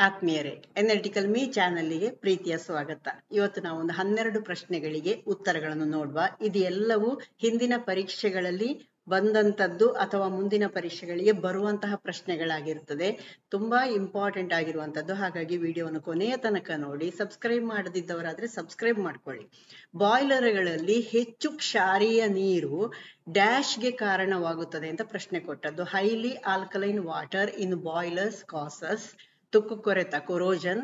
ಆತ್ಮೀಯರೇ, analytical me ಚಾನಲ್ಗೆ ಪ್ರೀತಿಯ ಸ್ವಾಗತ. ಇವತ್ತು ನಾವು ಒಂದು 12 ಪ್ರಶ್ನೆಗಳಿಗೆ ಉತ್ತರಗಳನ್ನು ನೋಡುವ. ಇದು ಎಲ್ಲವೂ ಹಿಂದಿನ ಪರೀಕ್ಷೆಗಳಲ್ಲಿ ಬಂದಂತದ್ದು ಅಥವಾ ಮುಂದಿನ ಪರೀಕ್ಷೆಗಳಿಗೆ ಬರುವಂತಹ ಪ್ರಶ್ನೆಗಳಾಗಿರ್ತದೆ. ತುಂಬಾ ಇಂಪಾರ್ಟೆಂಟ್ ಆಗಿರುವಂತದ್ದು. ಹಾಗಾಗಿ ವಿಡಿಯೋವನ್ನು ಕೊನೆಯ ತನಕ ನೋಡಿ. ಸಬ್ಸ್ಕ್ರೈಬ್ ಮಾಡದಿದ್ದವರಾದ್ರೆ ಸಬ್ಸ್ಕ್ರೈಬ್ ಮಾಡ್ಕೊಳ್ಳಿ. ಬಾಯ್ಲರ್ಗಳಲ್ಲಿ ಹೆಚ್ಚು ಕ್ಷಾರೀಯ ನೀರು ಡ್ಯಾಶ್ಗೆ ಕಾರಣವಾಗುತ್ತದೆ ಅಂತ ಪ್ರಶ್ನೆ ಕೊಟ್ಟದ್ದು. Highly alkaline water in boilers causes ತುಕ್ಕು ಕೊರೆತ ಕೊರೋಜನ್,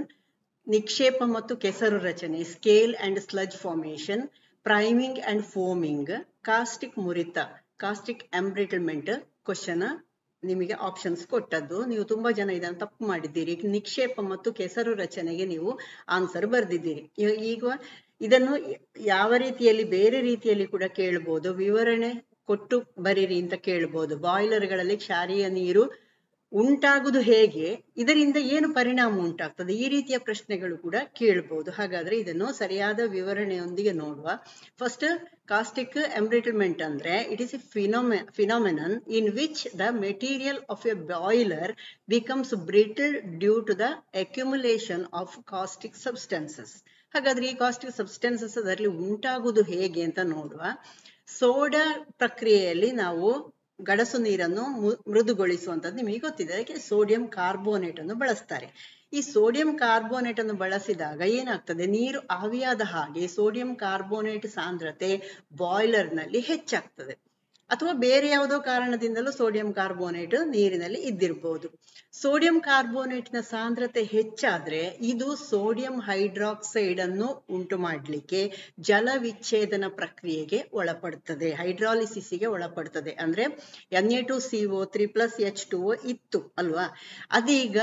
ನಿಕ್ಷೇಪ ಮತ್ತು ಕೆಸರು ರಚನೆ scale and sludge formation, priming and foaming, caustic ಮುರಿತ ಕಾಸ್ಟಿಕ್ ಎಂಬ್ರಿಟಲ್ಮೆಂಟ್. ಕ್ವಶನ್ ನಿಮಗೆ ಆಪ್ಷನ್ಸ್ ಕೊಟ್ಟದ್ದು. ನೀವು ತುಂಬಾ ಜನ ಇದನ್ನು ತಪ್ಪು ಮಾಡಿದ್ದೀರಿ. ನಿಕ್ಷೇಪ ಮತ್ತು ಕೆಸರು ರಚನೆಗೆ ನೀವು ಆನ್ಸರ್ ಬರೆದಿದ್ದೀರಿ. ಈಗ ಇದನ್ನು ಯಾವ ರೀತಿಯಲ್ಲಿ ಬೇರೆ ರೀತಿಯಲ್ಲಿ ಕೂಡ ಕೇಳಬಹುದು. ವಿವರಣೆ ಕೊಟ್ಟು ಬರೀರಿ ಅಂತ ಕೇಳಬಹುದು. ಬಾಯ್ಲರ್ಗಳಲ್ಲಿ ಕ್ಷಾರೀಯ ನೀರು ಉಂಟಾಗುವುದು ಹೇಗೆ, ಇದರಿಂದ ಏನು ಪರಿಣಾಮ ಉಂಟಾಗ್ತದೆ, ಈ ರೀತಿಯ ಪ್ರಶ್ನೆಗಳು ಕೂಡ ಕೇಳಬಹುದು. ಹಾಗಾದ್ರೆ ಇದನ್ನು ಸರಿಯಾದ ವಿವರಣೆಯೊಂದಿಗೆ ನೋಡುವ. ಫಸ್ಟ್, ಕಾಸ್ಟಿಕ್ ಎಂಬ್ರಿಟಲ್ಮೆಂಟ್ ಅಂದ್ರೆ it is a phenomenon in which the material of a boiler becomes brittle due to the accumulation of caustic substances. ಹಾಗಾದ್ರೆ ಈ ಕಾಸ್ಟಿಕ್ ಸಬ್ಸ್ಟೆನ್ಸಸ್ ಅದರಲ್ಲಿ ಉಂಟಾಗುವುದು ಹೇಗೆ ಅಂತ ನೋಡುವ. ಸೋಡಾ ಪ್ರಕ್ರಿಯೆಯಲ್ಲಿ ನಾವು ಗಡಸು ನೀರನ್ನು ಮೃದುಗೊಳಿಸುವಂತದ್ದು ನಿಮಗೆ ಗೊತ್ತಿದೆ. ಅದಕ್ಕೆ ಸೋಡಿಯಂ ಕಾರ್ಬೋನೇಟ್ ಅನ್ನು ಬಳಸ್ತಾರೆ. ಈ ಸೋಡಿಯಂ ಕಾರ್ಬೋನೇಟ್ ಅನ್ನು ಬಳಸಿದಾಗ ಏನಾಗ್ತದೆ, ನೀರು ಆವಿಯಾದ ಹಾಗೆ ಸೋಡಿಯಂ ಕಾರ್ಬೋನೇಟ್ ಸಾಂದ್ರತೆ ಬಾಯ್ಲರ್ ನಲ್ಲಿ ಹೆಚ್ಚಾಗ್ತದೆ. ಅಥವಾ ಬೇರೆ ಯಾವುದೋ ಕಾರಣದಿಂದಲೂ ಸೋಡಿಯಂ ಕಾರ್ಬೋನೇಟ್ ನೀರಿನಲ್ಲಿ ಇದ್ದಿರಬಹುದು. ಸೋಡಿಯಂ ಕಾರ್ಬೋನೇಟ್ ನ ಸಾಂದ್ರತೆ ಹೆಚ್ಚಾದ್ರೆ ಇದು ಸೋಡಿಯಂ ಹೈಡ್ರಾಕ್ಸೈಡ್ ಅನ್ನು ಉಂಟು ಮಾಡಲಿಕ್ಕೆ ಜಲ ವಿಚ್ಛೇದನ ಪ್ರಕ್ರಿಯೆಗೆ ಒಳಪಡ್ತದೆ, ಹೈಡ್ರಾಲಿಸಿಸ್ಗೆ ಒಳಪಡ್ತದೆ. ಅಂದ್ರೆ Na2CO3+H2O ಇತ್ತು ಅಲ್ವಾ, ಅದೀಗ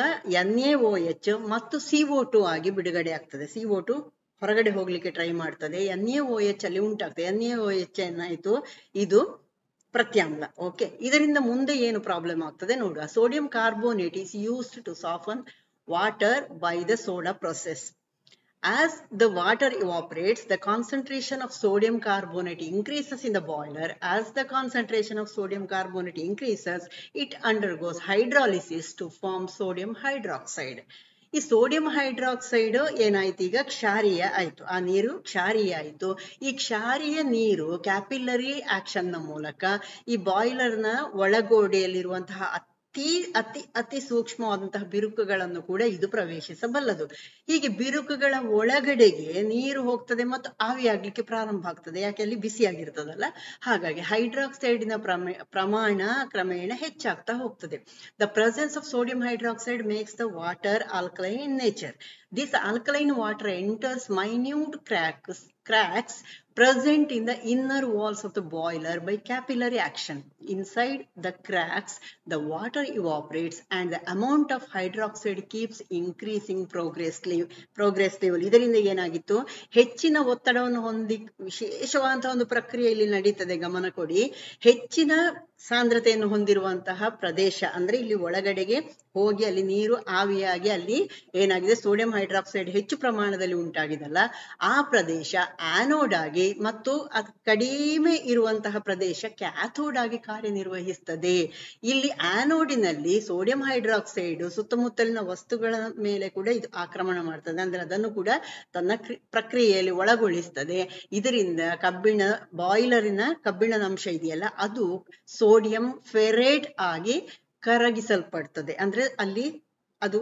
NaOH ಮತ್ತು CO2 ಆಗಿ ಬಿಡುಗಡೆ ಆಗ್ತದೆ. CO2 ಹೊರಗಡೆ ಹೋಗ್ಲಿಕ್ಕೆ ಟ್ರೈ ಮಾಡ್ತದೆ. NaOH ಅಲ್ಲಿ ಉಂಟಾಗ್ತದೆ. NaOH ಏನಾಯ್ತು, ಇದು ಪ್ರತ್ಯಾಮ್ಲ. ಓಕೆ, ಇದರಿಂದ ಮುಂದೆ ಏನು ಪ್ರಾಬ್ಲಮ್ ಆಗ್ತದೆ ನೋಡುವ. Sodium carbonate is used to soften water by the soda process. As the water evaporates, the concentration of sodium carbonate increases in the boiler. As the concentration of sodium carbonate increases, it undergoes hydrolysis to form sodium hydroxide. ಈ sodium hydroxide ಏನಾಯ್ತು, ಈಗ ಕ್ಷಾರೀಯ ಆಯ್ತು. ಆ ನೀರು ಕ್ಷಾರೀಯ ಆಯ್ತು. ಈ ಕ್ಷಾರೀಯ ನೀರು ಕ್ಯಾಪಿಲರಿ ಆಕ್ಷನ್ ನ ಮೂಲಕ ಈ ಬಾಯ್ಲರ್ ನ ಒಳಗೋಡೆಯಲ್ಲಿರುವಂತಹ ಅತಿ ಸೂಕ್ಷ್ಮವಾದಂತಹ ಬಿರುಕುಗಳನ್ನು ಕೂಡ ಇದು ಪ್ರವೇಶಿಸಬಲ್ಲದು. ಹೀಗೆ ಬಿರುಕುಗಳ ಒಳಗಡೆಗೆ ನೀರು ಹೋಗ್ತದೆ ಮತ್ತು ಆವಿಯಾಗ್ಲಿಕ್ಕೆ ಪ್ರಾರಂಭ ಆಗ್ತದೆ. ಯಾಕೆ, ಅಲ್ಲಿ ಬಿಸಿಯಾಗಿರ್ತದಲ್ಲ. ಹಾಗಾಗಿ ಹೈಡ್ರಾಕ್ಸೈಡಿನ ಪ್ರಮಾಣ ಕ್ರಮೇಣ ಹೆಚ್ಚಾಗ್ತಾ ಹೋಗ್ತದೆ. The presence of sodium hydroxide makes the water alkaline in nature. This alkaline water enters minute cracks present in the inner walls of the boiler by capillary action. Inside the cracks, the water evaporates and the amount of hydroxide keeps increasing progressively. ಇದರಿಂದ ಏನಾಗಿತ್ತು, ಹೆಚ್ಚಿನ ಒತ್ತಡವನ್ನು ಹೊಂದಿ ವಿಶೇಷವಾದಂತಹ ಒಂದು ಪ್ರಕ್ರಿಯೆಯಲ್ಲಿ ನಡೀತದೆ. ಗಮನ ಕೊಡಿ. ಹೆಚ್ಚಿನ ಸಾಂದ್ರತೆಯನ್ನು ಹೊಂದಿರುವಂತಹ ಪ್ರದೇಶ ಅಂದ್ರೆ ಇಲ್ಲಿ ಒಳಗಡೆಗೆ ಹೋಗಿ ಅಲ್ಲಿ ನೀರು ಆವಿಯಾಗಿ ಅಲ್ಲಿ ಏನಾಗಿದೆ, ಸೋಡಿಯಂ ಹೈಡ್ರಾಕ್ಸೈಡ್ ಹೆಚ್ಚು ಪ್ರಮಾಣದಲ್ಲಿ ಉಂಟಾಗಿದಲ್ಲ, ಆ ಪ್ರದೇಶ ಆನೋಡ್ ಆಗಿ ಮತ್ತು ಕಡಿಮೆ ಇರುವಂತಹ ಪ್ರದೇಶ ಕ್ಯಾಥೋಡ್ ಆಗಿ ಕಾರ್ಯನಿರ್ವಹಿಸ್ತದೆ. ಇಲ್ಲಿ ಆನೋಡಿನಲ್ಲಿ ಸೋಡಿಯಂ ಹೈಡ್ರಾಕ್ಸೈಡ್ ಸುತ್ತಮುತ್ತಲಿನ ವಸ್ತುಗಳ ಮೇಲೆ ಕೂಡ ಇದು ಆಕ್ರಮಣ ಮಾಡ್ತದೆ. ಅಂದ್ರೆ ಅದನ್ನು ಕೂಡ ತನ್ನ ಪ್ರಕ್ರಿಯೆಯಲ್ಲಿ ಒಳಗೊಳಿಸ್ತದೆ. ಇದರಿಂದ ಬಾಯ್ಲರಿನ ಕಬ್ಬಿಣದ ಅಂಶ ಇದೆಯಲ್ಲ, ಅದು ಸೋಡಿಯಂ ಫೆರೇಟ್ ಆಗಿ ಕರಗಿಸಲ್ಪಡ್ತದೆ. ಅಂದ್ರೆ ಅಲ್ಲಿ ಅದು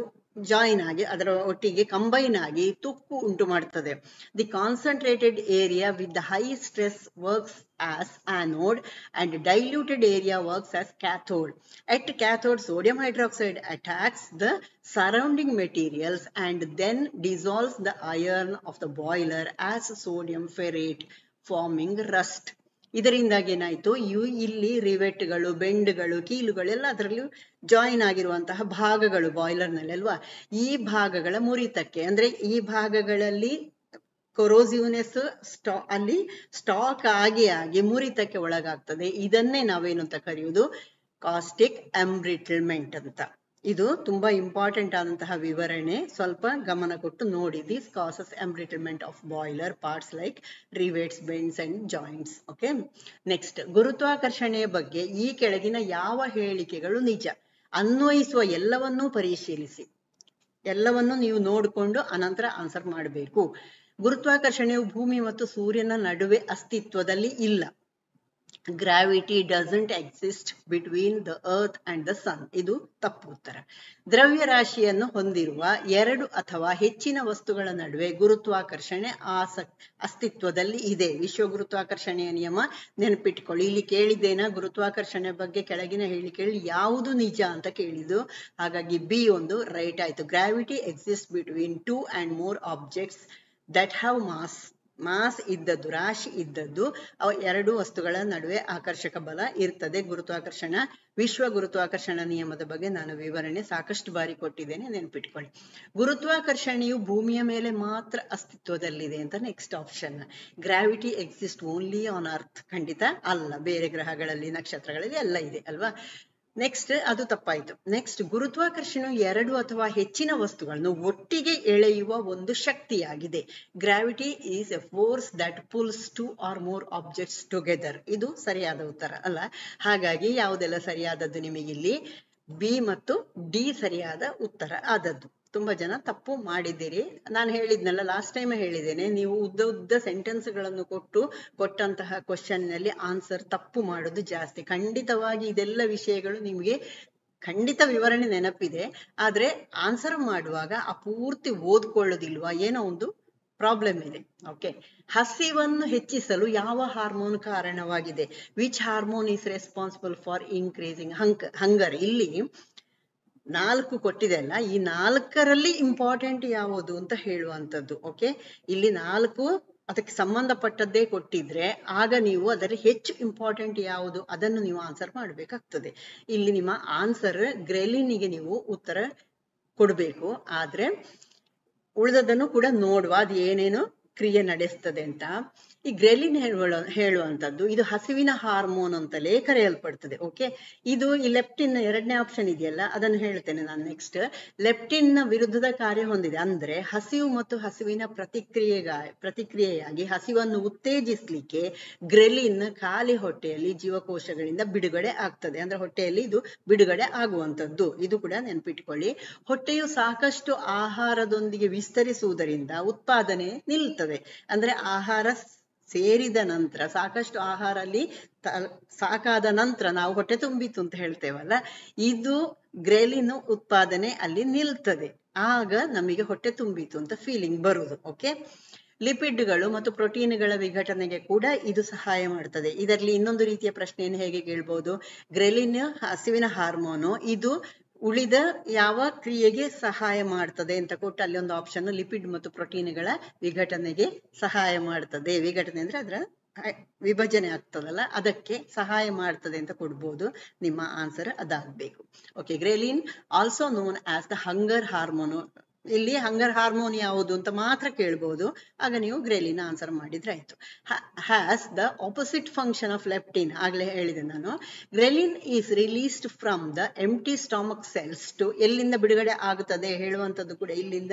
ಜಾಯಿನ್ ಆಗಿ ಅದರ ಒಟ್ಟಿಗೆ ಕಂಬೈನ್ ಆಗಿ ತುಕ್ಕು ಉಂಟು ಮಾಡ್ತದೆ. The concentrated area with the high stress works as anode and diluted area works as cathode. At cathode, sodium hydroxide attacks the surrounding materials and then dissolves the iron of the boiler as sodium ferrate, forming rust. ಇದರಿಂದಾಗಿ ಏನಾಯ್ತು, ಇಲ್ಲಿ ರಿವೆಟ್ಗಳು, ಬೆಂಡ್ಗಳು, ಕೀಲುಗಳು ಎಲ್ಲ ಅದರಲ್ಲಿ join ಆಗಿರುವಂತಹ ಭಾಗಗಳು boiler ನಲ್ಲಿ ಅಲ್ವಾ, ಈ ಭಾಗಗಳ ಮುರಿತಕ್ಕೆ ಅಂದ್ರೆ ಈ ಭಾಗಗಳಲ್ಲಿ ಕೊರೋಸಿವ್ನೆಸ್ ಅಲ್ಲಿ ಸ್ಟಾಕ್ ಆಗಿ ಮುರಿತಕ್ಕೆ ಒಳಗಾಗ್ತದೆ. ಇದನ್ನೇ ನಾವೇನು ಅಂತ ಕರೆಯುವುದು, ಕಾಸ್ಟಿಕ್ ಎಂಬ್ರಿಟಲ್ಮೆಂಟ್ ಅಂತ. ಇದು ತುಂಬಾ ಇಂಪಾರ್ಟೆಂಟ್ ಆದಂತಹ ವಿವರಣೆ. ಸ್ವಲ್ಪ ಗಮನ ಕೊಟ್ಟು ನೋಡಿ. This causes embrittlement of boiler parts like rivets, bends and joints. Okay, next, ಗುರುತ್ವಾಕರ್ಷಣೆಯ ಬಗ್ಗೆ ಈ ಕೆಳಗಿನ ಯಾವ ಹೇಳಿಕೆಗಳು ನಿಜ? ಅನ್ವಯಿಸುವ ಎಲ್ಲವನ್ನೂ ಪರಿಶೀಲಿಸಿ. ಎಲ್ಲವನ್ನು ನೀವು ನೋಡಿಕೊಂಡು ಅನಂತರ ಆನ್ಸರ್ ಮಾಡಬೇಕು. ಗುರುತ್ವಾಕರ್ಷಣೆಯು ಭೂಮಿ ಮತ್ತು ಸೂರ್ಯನ ನಡುವೆ ಅಸ್ತಿತ್ವದಲ್ಲಿ ಇಲ್ಲ. Gravity doesn't exist between the earth and the sun. ಇದು ತಪ್ಪು ಉತ್ತರ. ದ್ರವ್ಯ ರಾಶಿಯನ್ನು ಹೊಂದಿರುವ ಎರಡು ಅಥವಾ ಹೆಚ್ಚಿನ ವಸ್ತುಗಳ ನಡುವೆ ಗುರುತ್ವಾಕರ್ಷಣೆ ಅಸ್ತಿತ್ವದಲ್ಲಿ ಇದೆ. ವಿಶ್ವ ಗುರುತ್ವಾಕರ್ಷಣೆಯ ನಿಯಮ ನೆನಪಿಟ್ಕೊಳ್ಳಿ. ಇಲ್ಲಿ ಕೇಳಿದ್ದೇನ ಗುರುತ್ವಾಕರ್ಷಣೆ ಬಗ್ಗೆ ಕೆಳಗಿನ ಹೇಳಿಕೆಯಲ್ಲಿ ಯಾವುದು ನಿಜ ಅಂತ ಕೇಳಿದ್ದು, ಹಾಗಾಗಿ ಬಿ ಒಂದು ರೈಟ್ ಆಯ್ತು. Gravity exist between 2 and more objects that have mass ಇದ್ದದ್ದು, ರಾಶಿ ಇದ್ದದ್ದು, ಎರಡು ವಸ್ತುಗಳ ನಡುವೆ ಆಕರ್ಷಕ ಬಲ ಇರ್ತದೆ. ವಿಶ್ವ ಗುರುತ್ವಾಕರ್ಷಣ ನಿಯಮದ ಬಗ್ಗೆ ನಾನು ವಿವರಣೆ ಸಾಕಷ್ಟು ಬಾರಿ ಕೊಟ್ಟಿದ್ದೇನೆ, ನೆನ್ಪಿಟ್ಕೊಳ್ಳಿ. ಗುರುತ್ವಾಕರ್ಷಣೆಯು ಭೂಮಿಯ ಮೇಲೆ ಮಾತ್ರ ಅಸ್ತಿತ್ವದಲ್ಲಿದೆ ಅಂತ next option. Gravity exist only on earth. ಖಂಡಿತ ಅಲ್ಲ, ಬೇರೆ ಗ್ರಹಗಳಲ್ಲಿ ನಕ್ಷತ್ರಗಳಲ್ಲಿ ಎಲ್ಲ ಇದೆ ಅಲ್ವಾ. ನೆಕ್ಸ್ಟ್ ಅದು ತಪ್ಪಾಯ್ತು. ನೆಕ್ಸ್ಟ್, ಗುರುತ್ವಾಕರ್ಷಣೆಯು ಎರಡು ಅಥವಾ ಹೆಚ್ಚಿನ ವಸ್ತುಗಳನ್ನು ಒಟ್ಟಿಗೆ ಎಳೆಯುವ ಒಂದು ಶಕ್ತಿಯಾಗಿದೆ. Gravity is A force that pulls 2 or more objects together. ಇದು ಸರಿಯಾದ ಉತ್ತರ ಅಲ್ಲ. ಹಾಗಾಗಿ ಯಾವುದೆಲ್ಲ ಸರಿಯಾದದ್ದು ನಿಮಗಿಲ್ಲಿ? ಬಿ ಮತ್ತು ಡಿ ಸರಿಯಾದ ಉತ್ತರ ಆದದ್ದು. ತುಂಬಾ ಜನ ತಪ್ಪು ಮಾಡಿದ್ದೀರಿ. ನಾನು ಹೇಳಿದ್ನಲ್ಲ, ಲಾಸ್ಟ್ ಟೈಮ್ ಹೇಳಿದ್ದೇನೆ, ನೀವು ಉದ್ದ ಸೆಂಟೆನ್ಸ್ಗಳನ್ನು ಕೊಟ್ಟಂತಹ ಕ್ವಶನ್ ನಲ್ಲಿ ಆನ್ಸರ್ ತಪ್ಪು ಮಾಡೋದು ಜಾಸ್ತಿ. ಖಂಡಿತವಾಗಿ ಇದೆಲ್ಲ ವಿಷಯಗಳು ನಿಮಗೆ ಖಂಡಿತ ವಿವರಣೆ ನೆನಪಿದೆ, ಆದ್ರೆ ಆನ್ಸರ್ ಮಾಡುವಾಗ ಆ ಪೂರ್ತಿ ಓದ್ಕೊಳ್ಳೋದಿಲ್ವಾ, ಏನೋ ಒಂದು ಪ್ರಾಬ್ಲಮ್ ಇದೆ. ಓಕೆ, ಹಸಿವನ್ನು ಹೆಚ್ಚಿಸಲು ಯಾವ ಹಾರ್ಮೋನ್ ಕಾರಣವಾಗಿದೆ? Which hormone is responsible for increasing hunger? ಇಲ್ಲಿ 4 ಕೊಟ್ಟಿದೆ ಅಲ್ಲ, ಈ 4ರಲ್ಲಿ ಇಂಪಾರ್ಟೆಂಟ್ ಯಾವುದು ಅಂತ ಹೇಳುವಂಥದ್ದು. ಓಕೆ, ಇಲ್ಲಿ 4 ಅದಕ್ಕೆ ಸಂಬಂಧಪಟ್ಟದ್ದೇ ಕೊಟ್ಟಿದ್ರೆ ಆಗ ನೀವು ಅದರ ಹೆಚ್ಚು ಇಂಪಾರ್ಟೆಂಟ್ ಯಾವುದು ಅದನ್ನು ನೀವು ಆನ್ಸರ್ ಮಾಡಬೇಕಾಗ್ತದೆ. ಇಲ್ಲಿ ನಿಮ್ಮ ಆನ್ಸರ್ ಗ್ರೆಲಿನ್ಗೆ ನೀವು ಉತ್ತರ ಕೊಡಬೇಕು, ಆದ್ರೆ ಉಳಿದದನ್ನು ಕೂಡ ನೋಡುವ ಅದು ಏನೇನು ಕ್ರಿಯೆ ನಡೆಸ್ತದೆ ಅಂತ. ಈ ಗ್ರೆಲಿನ್ ಹೇಳುವಂಥದ್ದು ಇದು ಹಸಿವಿನ ಹಾರ್ಮೋನ್ ಅಂತಲೇ ಕರೆಯಲ್ಪಡ್ತದೆ. ಓಕೆ, ಇದು ಈ ಲೆಪ್ಟಿನ್ ಎರಡನೇ ಆಪ್ಷನ್ ಇದೆಯಲ್ಲ, ಅದನ್ನು ಹೇಳ್ತೇನೆ ನಾನು ನೆಕ್ಸ್ಟ್. ಲೆಪ್ಟಿನ್ ನ ವಿರುದ್ಧದ ಕಾರ್ಯ ಹೊಂದಿದೆ. ಅಂದ್ರೆ ಹಸಿವು ಮತ್ತು ಹಸಿವಿನ ಪ್ರತಿಕ್ರಿಯೆಯಾಗಿ ಹಸಿವನ್ನು ಉತ್ತೇಜಿಸ್ಲಿಕ್ಕೆ ಗ್ರೆಲಿನ್ ಖಾಲಿ ಹೊಟ್ಟೆಯಲ್ಲಿ ಜೀವಕೋಶಗಳಿಂದ ಬಿಡುಗಡೆ ಆಗ್ತದೆ. ಅಂದ್ರೆ ಹೊಟ್ಟೆಯಲ್ಲಿ ಇದು ಬಿಡುಗಡೆ ಆಗುವಂಥದ್ದು. ಇದು ಕೂಡ ನೆನ್ಪಿಟ್ಕೊಳ್ಳಿ. ಹೊಟ್ಟೆಯು ಸಾಕಷ್ಟು ಆಹಾರದೊಂದಿಗೆ ವಿಸ್ತರಿಸುವುದರಿಂದ ಉತ್ಪಾದನೆ ನಿಲ್ತದೆ. ಅಂದ್ರೆ ಆಹಾರ ಸೇರಿದ ನಂತರ, ಸಾಕಷ್ಟು ಆಹಾರ ಅಲ್ಲಿ ಸಾಕಾದ ನಂತರ ನಾವು ಹೊಟ್ಟೆ ತುಂಬಿತು ಅಂತ ಹೇಳ್ತೇವಲ್ಲ, ಇದು ಗ್ರೆಲಿನ್ ಉತ್ಪಾದನೆ ಅಲ್ಲಿ ನಿಲ್ತದೆ. ಆಗ ನಮಗೆ ಹೊಟ್ಟೆ ತುಂಬಿತು ಅಂತ ಫೀಲಿಂಗ್ ಬರುದು. ಓಕೆ, ಲಿಪಿಡ್ಗಳು ಮತ್ತು ಪ್ರೋಟೀನ್ಗಳ ವಿಘಟನೆಗೆ ಕೂಡ ಇದು ಸಹಾಯ ಮಾಡ್ತದೆ. ಇದರಲ್ಲಿ ಇನ್ನೊಂದು ರೀತಿಯ ಪ್ರಶ್ನೆಯನ್ನು ಹೇಗೆ ಕೇಳ್ಬಹುದು? ಗ್ರೆಲಿನ್ ಹಸಿವಿನ ಹಾರ್ಮೋನು, ಇದು ಉಳಿದ ಯಾವ ಕ್ರಿಯೆಗೆ ಸಹಾಯ ಮಾಡ್ತದೆ ಅಂತ ಕೊಟ್ಟು ಅಲ್ಲಿ ಒಂದು ಆಪ್ಷನ್ ಲಿಪಿಡ್ ಮತ್ತು ಪ್ರೋಟೀನ್ಗಳ ವಿಘಟನೆಗೆ ಸಹಾಯ ಮಾಡ್ತದೆ. ವಿಘಟನೆ ಅಂದ್ರೆ ಅದರ ವಿಭಜನೆ ಆಗ್ತದಲ್ಲ, ಅದಕ್ಕೆ ಸಹಾಯ ಮಾಡ್ತದೆ ಅಂತ ಕೊಡ್ಬೋದು. ನಿಮ್ಮ ಆನ್ಸರ್ ಅದಾಗಬೇಕು. Okay, ghrelin also known as the hunger hormone. ಇಲ್ಲಿ ಹಂಗರ್ ಹಾರ್ಮೋನ್ ಯಾವುದು ಅಂತ ಮಾತ್ರ ಕೇಳ್ಬಹುದು, ಆಗ ನೀವು ಗ್ರೆಲಿನ್ ಆನ್ಸರ್ ಮಾಡಿದ್ರೆ ಆಯ್ತು. Has the opposite function of leptin. ಆಗ್ಲೇ ಹೇಳಿದೆ ನಾನು. Ghrelin is released from the empty stomach cells to. ಎಲ್ಲಿಂದ ಬಿಡುಗಡೆ ಆಗುತ್ತದೆ ಹೇಳುವಂಥದ್ದು ಕೂಡ ಇಲ್ಲಿಂದ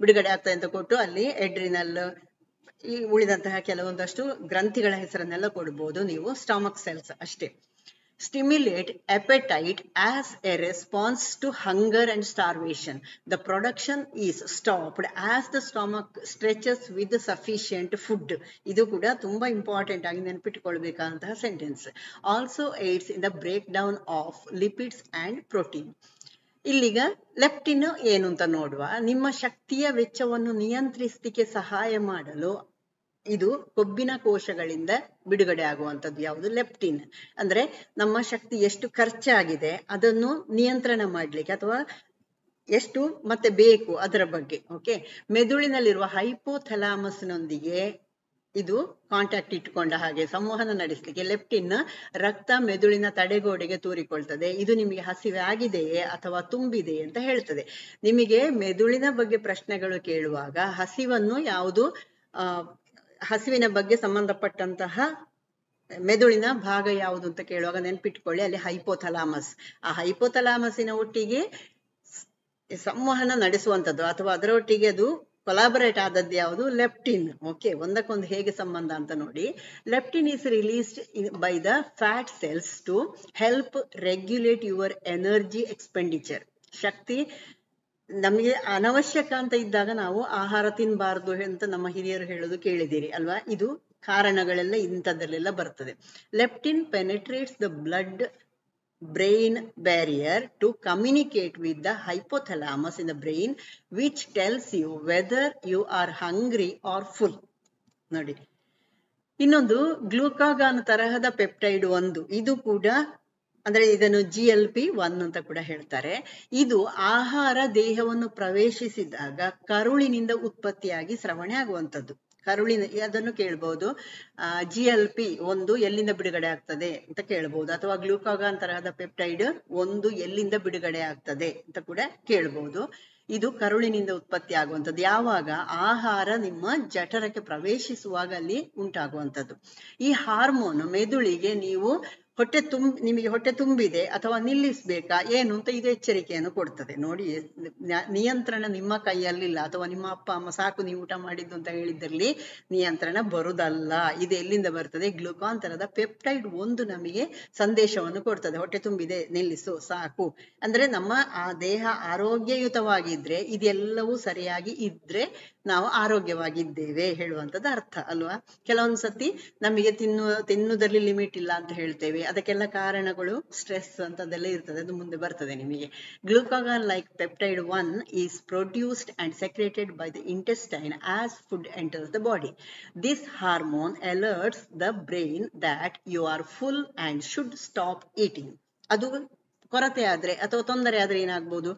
ಬಿಡುಗಡೆ ಆಗ್ತದೆ ಅಂತ ಕೊಟ್ಟು ಅಲ್ಲಿ ಎಡ್ರಿನಲ್, ಈ ಉಳಿದಂತಹ ಕೆಲವೊಂದಷ್ಟು ಗ್ರಂಥಿಗಳ ಹೆಸರನ್ನೆಲ್ಲ ಕೊಡ್ಬೋದು ನೀವು. ಸ್ಟಮಕ್ ಸೆಲ್ಸ್ ಅಷ್ಟೇ. Stimulate appetite as a response to hunger and starvation. The production is stopped as the stomach stretches with sufficient food. ಇದು ಕೂಡ ತುಂಬಾ ಇಂಪಾರ್ಟೆಂಟ್ ಆಗಿ ನೆನಪಿಟ್ಟುಕೊಳ್ಬೇಕಾದಂತಹ sentence. Also aids in the breakdown of lipids and protein. ಇಲ್ಲಿಗ leptin ಏನು ಅಂತ ನೋಡುವ. ನಿಮ್ಮ ಶಕ್ತಿಯ ವೆಚ್ಚವನ್ನು ನಿಯಂತ್ರಿಸಲಿಕ್ಕೆ ಸಹಾಯ ಮಾಡಲು ಇದು ಕೊಬ್ಬಿನ ಕೋಶಗಳಿಂದ ಬಿಡುಗಡೆ ಆಗುವಂಥದ್ದು. ಯಾವುದು? ಲೆಪ್ಟಿನ್. ಅಂದ್ರೆ ನಮ್ಮ ಶಕ್ತಿ ಎಷ್ಟು ಖರ್ಚಾಗಿದೆ ಅದನ್ನು ನಿಯಂತ್ರಣ ಮಾಡ್ಲಿಕ್ಕೆ, ಅಥವಾ ಎಷ್ಟು ಮತ್ತೆ ಬೇಕು ಅದರ ಬಗ್ಗೆ. ಓಕೆ, ಮೆದುಳಿನಲ್ಲಿರುವ ಹೈಪೋಥಲಾಮಸ್ನೊಂದಿಗೆ ಇದು ಕಾಂಟ್ಯಾಕ್ಟ್ ಇಟ್ಕೊಂಡ ಹಾಗೆ ಸಂವಹನ ನಡೆಸಲಿಕ್ಕೆ ಲೆಪ್ಟಿನ್ ರಕ್ತ ಮೆದುಳಿನ ತಡೆಗೋಡೆಗೆ ತೂರಿಕೊಳ್ತದೆ. ಇದು ನಿಮಗೆ ಹಸಿವೆ ಆಗಿದೆಯೇ ಅಥವಾ ತುಂಬಿದೆಯೇ ಅಂತ ಹೇಳ್ತದೆ. ನಿಮಗೆ ಮೆದುಳಿನ ಬಗ್ಗೆ ಪ್ರಶ್ನೆಗಳು ಕೇಳುವಾಗ ಹಸಿವನ್ನು ಯಾವುದು, ಹಸಿವಿನ ಬಗ್ಗೆ ಸಂಬಂಧಪಟ್ಟಂತಹ ಮೆದುಳಿನ ಭಾಗ ಯಾವುದು ಅಂತ ಕೇಳುವಾಗ ನೆನ್ಪಿಟ್ಕೊಳ್ಳಿ, ಅಲ್ಲಿ ಹೈಪೋಥಲಾಮಸ್. ಆ ಹೈಪೋಥಲಾಮಸಿನ ಒಟ್ಟಿಗೆ ಸಂವಹನ ನಡೆಸುವಂಥದ್ದು ಅಥವಾ ಅದರ ಒಟ್ಟಿಗೆ ಅದು ಕೊಲಾಬರೇಟ್ ಆದದ್ದು ಯಾವುದು? ಲೆಪ್ಟಿನ್. ಓಕೆ, ಒಂದಕ್ಕೊಂದು ಹೇಗೆ ಸಂಬಂಧ ಅಂತ ನೋಡಿ. Leptin is released by the fat cells to help regulate your energy expenditure. ಶಕ್ತಿ ನಮಗೆ ಅನವಶ್ಯಕ ಅಂತ ಇದ್ದಾಗ ನಾವು ಆಹಾರ ತಿನ್ನಬಾರ್ದು ಅಂತ ನಮ್ಮ ಹಿರಿಯರು ಹೇಳೋದು ಕೇಳಿದ್ದೀರಿ ಅಲ್ವಾ. ಇದು ಕಾರಣಗಳೆಲ್ಲ ಇಂಥದ್ದಲ್ಲೆಲ್ಲ ಬರ್ತದೆ. Leptin penetrates the blood brain barrier to communicate with the hypothalamus in the brain, which tells you whether you are hungry or full. ನೋಡಿ, ಇನ್ನೊಂದು ಗ್ಲೂಕಾಗಾನ್ ತರಹದ ಪೆಪ್ಟೈಡ್ 1, ಇದು ಕೂಡ ಅಂದ್ರೆ ಇದನ್ನು GLP-1 ಅಂತ ಕೂಡ ಹೇಳ್ತಾರೆ. ಇದು ಆಹಾರ ದೇಹವನ್ನು ಪ್ರವೇಶಿಸಿದಾಗ ಕರುಳಿನಿಂದ ಉತ್ಪತ್ತಿಯಾಗಿ ಸ್ರವಣೆ ಆಗುವಂಥದ್ದು. ಕರುಳಿನ ಅದನ್ನು ಕೇಳ್ಬಹುದು, GLP-1 ಎಲ್ಲಿಂದ ಬಿಡುಗಡೆ ಆಗ್ತದೆ ಅಂತ ಕೇಳ್ಬಹುದು, ಅಥವಾ ಗ್ಲೂಕಾಗಾನ್ ತರಹದ ಪೆಪ್ಟೈಡ್ 1 ಎಲ್ಲಿಂದ ಬಿಡುಗಡೆ ಆಗ್ತದೆ ಅಂತ ಕೂಡ ಕೇಳ್ಬಹುದು. ಇದು ಕರುಳಿನಿಂದ ಉತ್ಪತ್ತಿ ಆಗುವಂಥದ್ದು. ಯಾವಾಗ? ಆಹಾರ ನಿಮ್ಮ ಜಠರಕ್ಕೆ ಪ್ರವೇಶಿಸುವಾಗ ಅಲ್ಲಿ ಉಂಟಾಗುವಂಥದ್ದು. ಈ ಹಾರ್ಮೋನ್ ಮೆದುಳಿಗೆ ನೀವು ನಿಮಗೆ ಹೊಟ್ಟೆ ತುಂಬಿದೆ ಅಥವಾ ನಿಲ್ಲಿಸ್ಬೇಕಾ ಏನು ಅಂತ ಇದು ಎಚ್ಚರಿಕೆಯನ್ನು ಕೊಡ್ತದೆ. ನೋಡಿ, ನಿಯಂತ್ರಣ ನಿಮ್ಮ ಕೈಯಲ್ಲಿಲ್ಲ. ಅಥವಾ ನಿಮ್ಮ ಅಪ್ಪ ಅಮ್ಮ ಸಾಕು ನೀವು ಊಟ ಮಾಡಿದ್ದು ಅಂತ ಹೇಳಿದ್ರಲ್ಲಿ ನಿಯಂತ್ರಣ ಬರುದಲ್ಲ. ಇದು ಎಲ್ಲಿಂದ ಬರ್ತದೆ? ಗ್ಲೂಕಾನ್ ತರದ ಪೆಪ್ಟೈಡ್ 1 ನಮಗೆ ಸಂದೇಶವನ್ನು ಕೊಡ್ತದೆ, ಹೊಟ್ಟೆ ತುಂಬಿದೆ, ನಿಲ್ಲಿಸು, ಸಾಕು. ಅಂದ್ರೆ ನಮ್ಮ ಆ ದೇಹ ಆರೋಗ್ಯಯುತವಾಗಿದ್ರೆ, ಇದೆಲ್ಲವೂ ಸರಿಯಾಗಿ ಇದ್ರೆ ನಾವು ಆರೋಗ್ಯವಾಗಿದ್ದೇವೆ ಹೇಳುವಂಥದ್ದು ಅರ್ಥ ಅಲ್ವಾ. ಕೆಲವೊಂದ್ಸತಿ ನಮಗೆ ತಿನ್ನುವುದರಲ್ಲಿ ಲಿಮಿಟ್ ಇಲ್ಲ ಅಂತ ಹೇಳ್ತೇವೆ. ಅದಕ್ಕೆಲ್ಲ ಕಾರಣಗಳು ಸ್ಟ್ರೆಸ್ ಅಂತದೆಲ್ಲ ಇರ್ತದೆ, ಅದು ಮುಂದೆ ಬರ್ತದೆ ನಿಮಗೆ. ಗ್ಲೂಕಾಗಾನ್ like peptide 1 is produced and secreted by the intestine as food enters the body. This hormone alerts the brain that you are full and should stop eating. ಅದು ಕೊರತೆ ಆದ್ರೆ ಅಥವಾ ತೊಂದರೆ ಆದ್ರೆ ಏನಾಗ್ಬೋದು?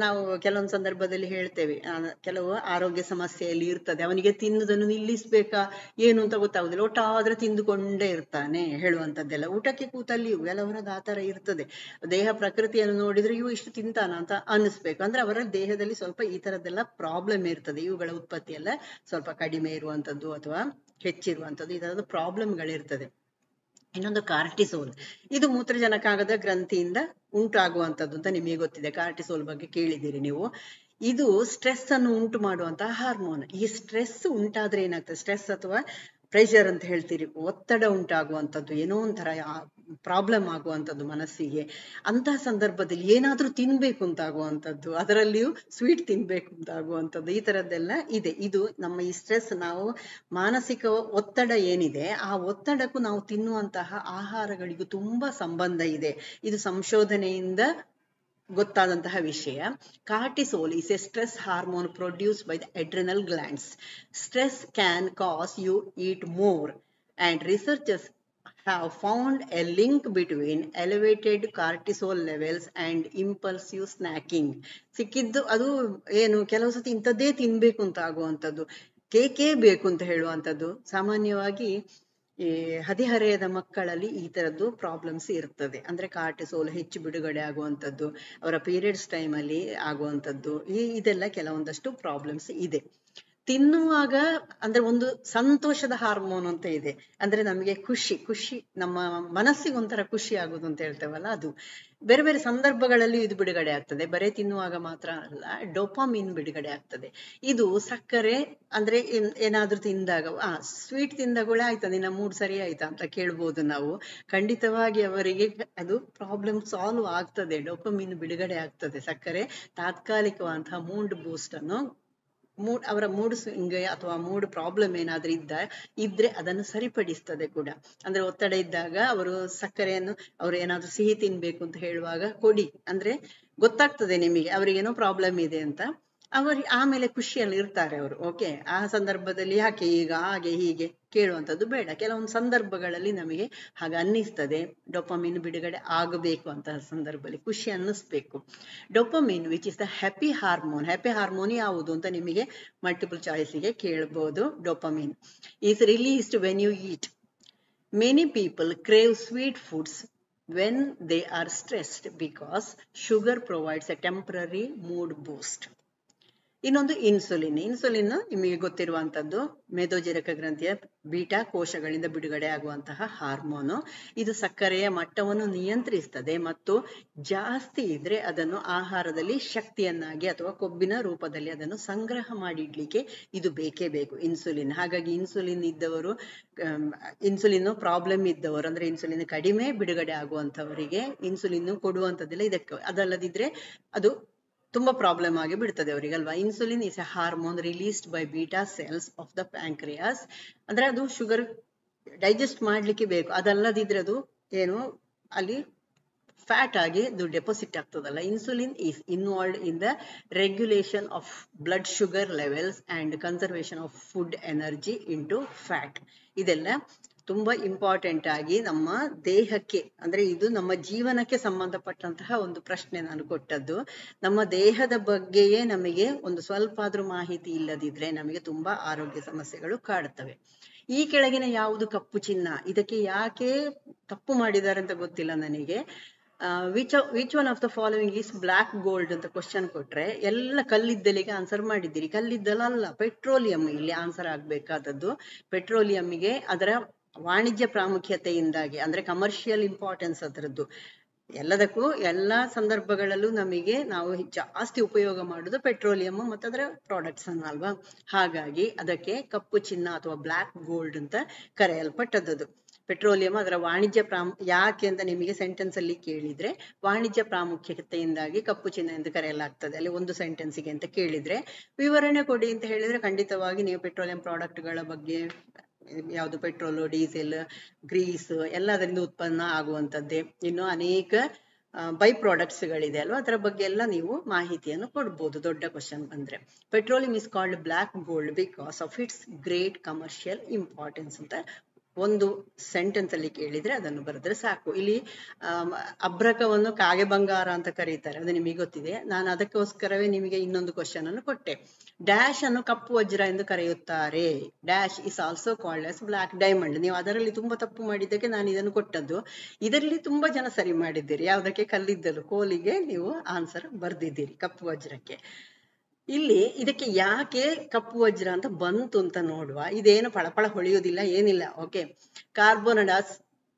ನಾವು ಕೆಲವೊಂದು ಸಂದರ್ಭದಲ್ಲಿ ಹೇಳ್ತೇವೆ, ಕೆಲವು ಆರೋಗ್ಯ ಸಮಸ್ಯೆಯಲ್ಲಿ ಇರ್ತದೆ, ಅವನಿಗೆ ತಿನ್ನುವುದನ್ನು ನಿಲ್ಲಿಸ್ಬೇಕಾ ಏನು ಅಂತ ಗೊತ್ತಾಗುದಿಲ್ಲ, ಊಟ ಆದ್ರೆ ತಿಂದುಕೊಂಡೇ ಇರ್ತಾನೆ ಹೇಳುವಂಥದ್ದೆಲ್ಲ. ಊಟಕ್ಕೆ ಕೂತಲ್ಲಿ ಕೆಲವರದ್ದು ಆ ತರ ಇರ್ತದೆ. ದೇಹ ಪ್ರಕೃತಿಯನ್ನು ನೋಡಿದ್ರೆ ಇವು ಇಷ್ಟು ತಿಂತಾನ ಅಂತ ಅನ್ನಿಸ್ಬೇಕು. ಅಂದ್ರೆ ಅವರ ದೇಹದಲ್ಲಿ ಸ್ವಲ್ಪ ಈ ತರದ್ದೆಲ್ಲ ಪ್ರಾಬ್ಲಮ್ ಇರ್ತದೆ. ಇವುಗಳ ಉತ್ಪತ್ತಿ ಎಲ್ಲ ಸ್ವಲ್ಪ ಕಡಿಮೆ ಇರುವಂತದ್ದು ಅಥವಾ ಹೆಚ್ಚಿರುವಂತದ್ದು, ಈ ತರದ ಪ್ರಾಬ್ಲಮ್ಗಳಿರ್ತದೆ. ಇನ್ನೊಂದು ಕಾರ್ಟಿಸೋಲ್. ಇದು ಮೂತ್ರಜನಕಾಂಗದ ಗ್ರಂಥಿಯಿಂದ ಉಂಟಾಗುವಂಥದ್ದು ಅಂತ ನಿಮಗೆ ಗೊತ್ತಿದೆ. ಕಾರ್ಟಿಸೋಲ್ ಬಗ್ಗೆ ಕೇಳಿದ್ದೀರಿ ನೀವು. ಇದು ಸ್ಟ್ರೆಸ್ ಅನ್ನು ಉಂಟು ಮಾಡುವಂತಹ ಹಾರ್ಮೋನ್. ಈ ಸ್ಟ್ರೆಸ್ ಉಂಟಾದ್ರೆ ಏನಾಗ್ತದೆ? ಸ್ಟ್ರೆಸ್ ಅಥವಾ ಪ್ರೆಷರ್ ಅಂತ ಹೇಳ್ತೀರಿ, ಒತ್ತಡ ಉಂಟಾಗುವಂಥದ್ದು, ಏನೋ ಒಂಥರ ಪ್ರಾಬ್ಲಮ್ ಆಗುವಂಥದ್ದು ಮನಸ್ಸಿಗೆ. ಅಂತಹ ಸಂದರ್ಭದಲ್ಲಿ ಏನಾದ್ರೂ ತಿನ್ಬೇಕು ಅಂತಾಗುವಂಥದ್ದು, ಅದರಲ್ಲಿಯೂ ಸ್ವೀಟ್ ತಿನ್ಬೇಕು ಅಂತಾಗುವಂಥದ್ದು, ಈ ತರದ್ದೆಲ್ಲ ಇದೆ. ಇದು ನಮ್ಮ ಈ ಸ್ಟ್ರೆಸ್, ನಾವು ಮಾನಸಿಕ ಒತ್ತಡ ಏನಿದೆ ಆ ಒತ್ತಡಕ್ಕೂ ನಾವು ತಿನ್ನುವಂತಹ ಆಹಾರಗಳಿಗೂ ತುಂಬಾ ಸಂಬಂಧ ಇದೆ. ಇದು ಸಂಶೋಧನೆಯಿಂದ ಗೊತ್ತಾದಂತಹ ವಿಷಯ. Cortisol is a stress hormone produced by the adrenal glands. Stress can cause you eat more, and researchers have found a link between elevated cortisol levels and impulsive snacking. ಸಿಕ್ಕಿದ್ದು ಅದು ಏನು, ಕೆಲವು ಸತಿ ಇಂಥದ್ದೇ ತಿನ್ಬೇಕು ಅಂತ ಆಗುವಂಥದ್ದು, ಕೇಕೇ ಬೇಕು ಅಂತ ಹೇಳುವಂಥದ್ದು. ಸಾಮಾನ್ಯವಾಗಿ ಈ ಹದಿಹರೆಯದ ಮಕ್ಕಳಲ್ಲಿ ಈ ತರದ್ದು ಪ್ರಾಬ್ಲಮ್ಸ್ ಇರ್ತದೆ. ಅಂದ್ರೆ ಕಾರ್ಟಿಸೋಲ್ ಹೆಚ್ಚು ಬಿಡುಗಡೆ ಆಗುವಂಥದ್ದು, ಅವರ ಪೀರಿಯಡ್ಸ್ ಟೈಮಲ್ಲಿ ಆಗುವಂಥದ್ದು, ಇದೆಲ್ಲ ಕೆಲವೊಂದಷ್ಟು ಪ್ರಾಬ್ಲಮ್ಸ್ ಇದೆ. ತಿನ್ನುವಾಗ ಅಂದ್ರೆ ಒಂದು ಸಂತೋಷದ ಹಾರ್ಮೋನ್ ಅಂತ ಇದೆ. ಅಂದ್ರೆ ನಮಗೆ ಖುಷಿ ನಮ್ಮ ಮನಸ್ಸಿಗೆ ಒಂಥರ ಖುಷಿ ಆಗುದು ಅಂತ ಹೇಳ್ತೇವಲ್ಲ, ಅದು ಬೇರೆ ಬೇರೆ ಸಂದರ್ಭಗಳಲ್ಲಿ ಇದು ಬಿಡುಗಡೆ ಆಗ್ತದೆ. ಬರೀ ತಿನ್ನುವಾಗ ಮಾತ್ರ ಅಲ್ಲ, ಡೋಪಾಮಿನ್ ಬಿಡುಗಡೆ ಆಗ್ತದೆ. ಇದು ಸಕ್ಕರೆ ಅಂದ್ರೆ ಏನಾದ್ರೂ ತಿಂದಾಗ, ಸ್ವೀಟ್ ತಿಂದಾಗಲೇ ಆಯ್ತಾ ನಿನ್ನ ಮೂಡ್ ಸರಿ ಆಯ್ತಾ ಅಂತ ಕೇಳ್ಬೋದು ನಾವು. ಖಂಡಿತವಾಗಿ ಅವರಿಗೆ ಅದು ಪ್ರಾಬ್ಲಮ್ ಸಾಲ್ವ್ ಆಗ್ತದೆ. ಡೋಪಾಮಿನ್ ಬಿಡುಗಡೆ ಆಗ್ತದೆ. ಸಕ್ಕರೆ ತಾತ್ಕಾಲಿಕವಂತಹ ಮೂಡ್ ಬೂಸ್ಟ್ ಅನ್ನು, ಅವರ ಮೂಡ್ ಸ್ವಿಂಗ್ ಅಥವಾ ಮೂಡ್ ಪ್ರಾಬ್ಲಮ್ ಏನಾದ್ರೂ ಇದ್ರೆ ಅದನ್ನು ಸರಿಪಡಿಸ್ತದೆ ಕೂಡ. ಅಂದ್ರೆ ಒತ್ತಡ ಇದ್ದಾಗ ಅವರು ಸಕ್ಕರೆಯನ್ನು, ಅವರು ಏನಾದ್ರೂ ಸಿಹಿ ತಿನ್ಬೇಕು ಅಂತ ಹೇಳುವಾಗ ಕೊಡಿ ಅಂದ್ರೆ ಗೊತ್ತಾಗ್ತದೆ ನಿಮಗೆ ಅವರಿಗೇನೋ ಪ್ರಾಬ್ಲಮ್ ಇದೆ ಅಂತ. ಅವರು ಆಮೇಲೆ ಖುಷಿಯಲ್ಲಿ ಇರ್ತಾರೆ ಅವರು. ಓಕೆ, ಆ ಸಂದರ್ಭದಲ್ಲಿ ಯಾಕೆ ಈಗ ಹಾಗೆ ಹೀಗೆ ಕೇಳುವಂಥದ್ದು ಬೇಡ. ಕೆಲವೊಂದು ಸಂದರ್ಭಗಳಲ್ಲಿ ನಮಗೆ ಹಾಗೆ ಅನ್ನಿಸ್ತದೆ, ಡೋಪಾಮಿನ್ ಬಿಡುಗಡೆ ಆಗಬೇಕು ಅಂತಹ ಸಂದರ್ಭದಲ್ಲಿ ಖುಷಿ ಅನ್ನಿಸ್ಬೇಕು. Dopamine which is the happy hormone. Happy hormone ಯಾವುದು ಅಂತ ನಿಮಗೆ ಮಲ್ಟಿಪಲ್ ಚಾಯ್ಸಿಗೆ ಕೇಳ್ಬೋದು. Dopamine is released when you eat. Many people crave sweet foods when they are stressed because sugar provides a temporary mood boost. ಇನ್ನೊಂದು insulin. Insulin ನಿಮಗೆ ಗೊತ್ತಿರುವಂತದ್ದು ಮೇದೋಜೀರಕ ಗ್ರಂಥಿಯ beta ಕೋಶಗಳಿಂದ ಬಿಡುಗಡೆ ಆಗುವಂತಹ ಹಾರ್ಮೋನು. ಇದು ಸಕ್ಕರೆಯ ಮಟ್ಟವನ್ನು ನಿಯಂತ್ರಿಸ್ತದೆ ಮತ್ತು ಜಾಸ್ತಿ ಇದ್ರೆ ಅದನ್ನು ಆಹಾರದಲ್ಲಿ ಶಕ್ತಿಯನ್ನಾಗಿ ಅಥವಾ ಕೊಬ್ಬಿನ ರೂಪದಲ್ಲಿ ಅದನ್ನು ಸಂಗ್ರಹ ಮಾಡಿಡ್ಲಿಕ್ಕೆ ಇದು ಬೇಕೇ ಬೇಕು, ಇನ್ಸುಲಿನ್. ಹಾಗಾಗಿ ಇನ್ಸುಲಿನ್ ಇದ್ದವರು, ಇನ್ಸುಲಿನ್ ಪ್ರಾಬ್ಲಮ್ ಇದ್ದವರು, ಅಂದ್ರೆ ಇನ್ಸುಲಿನ್ ಕಡಿಮೆ ಬಿಡುಗಡೆ ಆಗುವಂತವರಿಗೆ ಇನ್ಸುಲಿನ್ ಕೊಡುವಂತದ್ದಿಲ್ಲ ಇದಕ್ಕೆ. ಅದಲ್ಲದಿದ್ರೆ ಅದು ತುಂಬಾ ಪ್ರಾಬ್ಲಮ್ ಆಗಿ ಬಿಡ್ತದೆ ಅವರಿಗೆ ಅಲ್ವಾ. Insulin is A hormone released by beta cells of the pancreas. ಅಂದ್ರೆ ಅದು ಶುಗರ್ ಡೈಜೆಸ್ಟ್ ಮಾಡ್ಲಿಕ್ಕೆ ಬೇಕು, ಅದಲ್ಲದಿದ್ರೆ ಅದು ಏನು ಅಲ್ಲಿ ಫ್ಯಾಟ್ ಆಗಿ ಅದು ಡೆಪಾಸಿಟ್ ಆಗ್ತದಲ್ಲ. Insulin is involved in the regulation of blood sugar levels and conservation of food energy into fat. ಇದೆಲ್ಲ ತುಂಬಾ ಇಂಪಾರ್ಟೆಂಟ್ ಆಗಿ ನಮ್ಮ ದೇಹಕ್ಕೆ, ಅಂದ್ರೆ ಇದು ನಮ್ಮ ಜೀವನಕ್ಕೆ ಸಂಬಂಧಪಟ್ಟಂತಹ ಒಂದು ಪ್ರಶ್ನೆ ನಾನು ಕೊಟ್ಟದ್ದು. ನಮ್ಮ ದೇಹದ ಬಗ್ಗೆಯೇ ನಮಗೆ ಒಂದು ಸ್ವಲ್ಪ ಆದ್ರೂ ಮಾಹಿತಿ ಇಲ್ಲದಿದ್ರೆ ನಮಗೆ ತುಂಬಾ ಆರೋಗ್ಯ ಸಮಸ್ಯೆಗಳು ಕಾಡುತ್ತವೆ. ಈ ಕೆಳಗಿನ ಯಾವುದು ಕಪ್ಪು ಚಿನ್ನ? ಇದಕ್ಕೆ ಯಾಕೆ ತಪ್ಪು ಮಾಡಿದ್ದಾರೆ ಅಂತ ಗೊತ್ತಿಲ್ಲ ನನಗೆ. Which one of the following is black gold ಅಂತ ಕ್ವಶನ್ ಕೊಟ್ರೆ ಎಲ್ಲ ಕಲ್ಲಿದ್ದಲಿಗೆ ಆನ್ಸರ್ ಮಾಡಿದ್ದೀರಿ. ಕಲ್ಲಿದ್ದಲಲ್ಲ, ಪೆಟ್ರೋಲಿಯಂ ಇಲ್ಲಿ ಆನ್ಸರ್ ಆಗ್ಬೇಕಾದದ್ದು. ಪೆಟ್ರೋಲಿಯಂಗೆ ಅದರ ವಾಣಿಜ್ಯ ಪ್ರಾಮುಖ್ಯತೆಯಿಂದಾಗಿ, ಅಂದ್ರೆ ಕಮರ್ಷಿಯಲ್ ಇಂಪಾರ್ಟೆನ್ಸ್ ಅದರದ್ದು. ಎಲ್ಲದಕ್ಕೂ ಎಲ್ಲಾ ಸಂದರ್ಭಗಳಲ್ಲೂ ನಮಗೆ ನಾವು ಜಾಸ್ತಿ ಉಪಯೋಗ ಮಾಡುದು ಪೆಟ್ರೋಲಿಯಂ ಮತ್ತು ಅದರ ಪ್ರಾಡಕ್ಟ್ಸ್ ಅನ್ನು ಅಲ್ವಾ. ಹಾಗಾಗಿ ಅದಕ್ಕೆ ಕಪ್ಪು ಚಿನ್ನ ಅಥವಾ ಬ್ಲಾಕ್ ಗೋಲ್ಡ್ ಅಂತ ಕರೆಯಲ್ಪಟ್ಟದ್ದು. ಪೆಟ್ರೋಲಿಯಂ ಅದರ ವಾಣಿಜ್ಯ ಯಾಕೆ ಅಂತ ನಿಮಗೆ ಸೆಂಟೆನ್ಸ್ ಅಲ್ಲಿ ಕೇಳಿದ್ರೆ, ವಾಣಿಜ್ಯ ಪ್ರಾಮುಖ್ಯತೆಯಿಂದಾಗಿ ಕಪ್ಪು ಚಿನ್ನ ಎಂದು ಕರೆಯಲಾಗ್ತದೆ. ಅಲ್ಲಿ ಒಂದು ಸೆಂಟೆನ್ಸ್ಗೆ ಅಂತ ಕೇಳಿದ್ರೆ ವಿವರಣೆ ಕೊಡಿ ಅಂತ ಹೇಳಿದ್ರೆ ಖಂಡಿತವಾಗಿ ನೀವು ಪೆಟ್ರೋಲಿಯಂ ಪ್ರಾಡಕ್ಟ್ಗಳ ಬಗ್ಗೆ, ಯಾವುದು ಪೆಟ್ರೋಲು, ಡೀಸೆಲ್, ಗ್ರೀಸ್ ಎಲ್ಲದರಿಂದ ಉತ್ಪನ್ನ ಆಗುವಂತದ್ದೇ, ಇನ್ನು ಅನೇಕ ಬೈ ಪ್ರಾಡಕ್ಟ್ಸ್ ಗಳಿದೆ ಅಲ್ವಾ, ಅದರ ಬಗ್ಗೆ ಎಲ್ಲ ನೀವು ಮಾಹಿತಿಯನ್ನು ಕೊಡ್ಬೋದು ದೊಡ್ಡ ಕ್ವಶನ್ ಬಂದ್ರೆ. Petroleum is called black gold because of its great commercial importance ಅಂತ ಒಂದು ಸೆಂಟೆನ್ಸ್ ಅಲ್ಲಿ ಕೇಳಿದ್ರೆ ಅದನ್ನು ಬರೆದ್ರೆ ಸಾಕು. ಇಲ್ಲಿ ಅಬ್ರಕವನ್ನು ಕಾಗೆ ಬಂಗಾರ ಅಂತ ಕರೀತಾರೆ, ಅದು ನಿಮಗೆ ಗೊತ್ತಿದೆ. ನಾನು ಅದಕ್ಕೋಸ್ಕರವೇ ನಿಮಗೆ ಇನ್ನೊಂದು ಕ್ವಶನ್ ಅನ್ನು ಕೊಟ್ಟೆ. ಡ್ಯಾಶ್ ಅನ್ನು ಕಪ್ಪು ವಜ್ರ ಎಂದು ಕರೆಯುತ್ತಾರೆ. Dash is also called as black diamond. ನೀವು ಅದರಲ್ಲಿ ತುಂಬಾ ತಪ್ಪು ಮಾಡಿದ್ದಕ್ಕೆ ನಾನು ಇದನ್ನು ಕೊಟ್ಟದ್ದು. ಇದರಲ್ಲಿ ತುಂಬಾ ಜನ ಸರಿ ಮಾಡಿದ್ದೀರಿ. ಯಾವುದಕ್ಕೆ? ಕಲ್ಲಿದ್ದಲು, ಕೋಲಿಗೆ ನೀವು ಆನ್ಸರ್ ಬರ್ದಿದ್ದೀರಿ, ಕಪ್ಪು ವಜ್ರಕ್ಕೆ. ಇಲ್ಲಿ ಇದಕ್ಕೆ ಯಾಕೆ ಕಪ್ಪು ವಜ್ರ ಅಂತ ಬಂತು ಅಂತ ನೋಡುವ. ಇದೇನು ಫಳಫಳ ಹೊಳೆಯುವುದಿಲ್ಲ, ಏನಿಲ್ಲ. ಓಕೆ, ಕಾರ್ಬೋನಡಾಸ್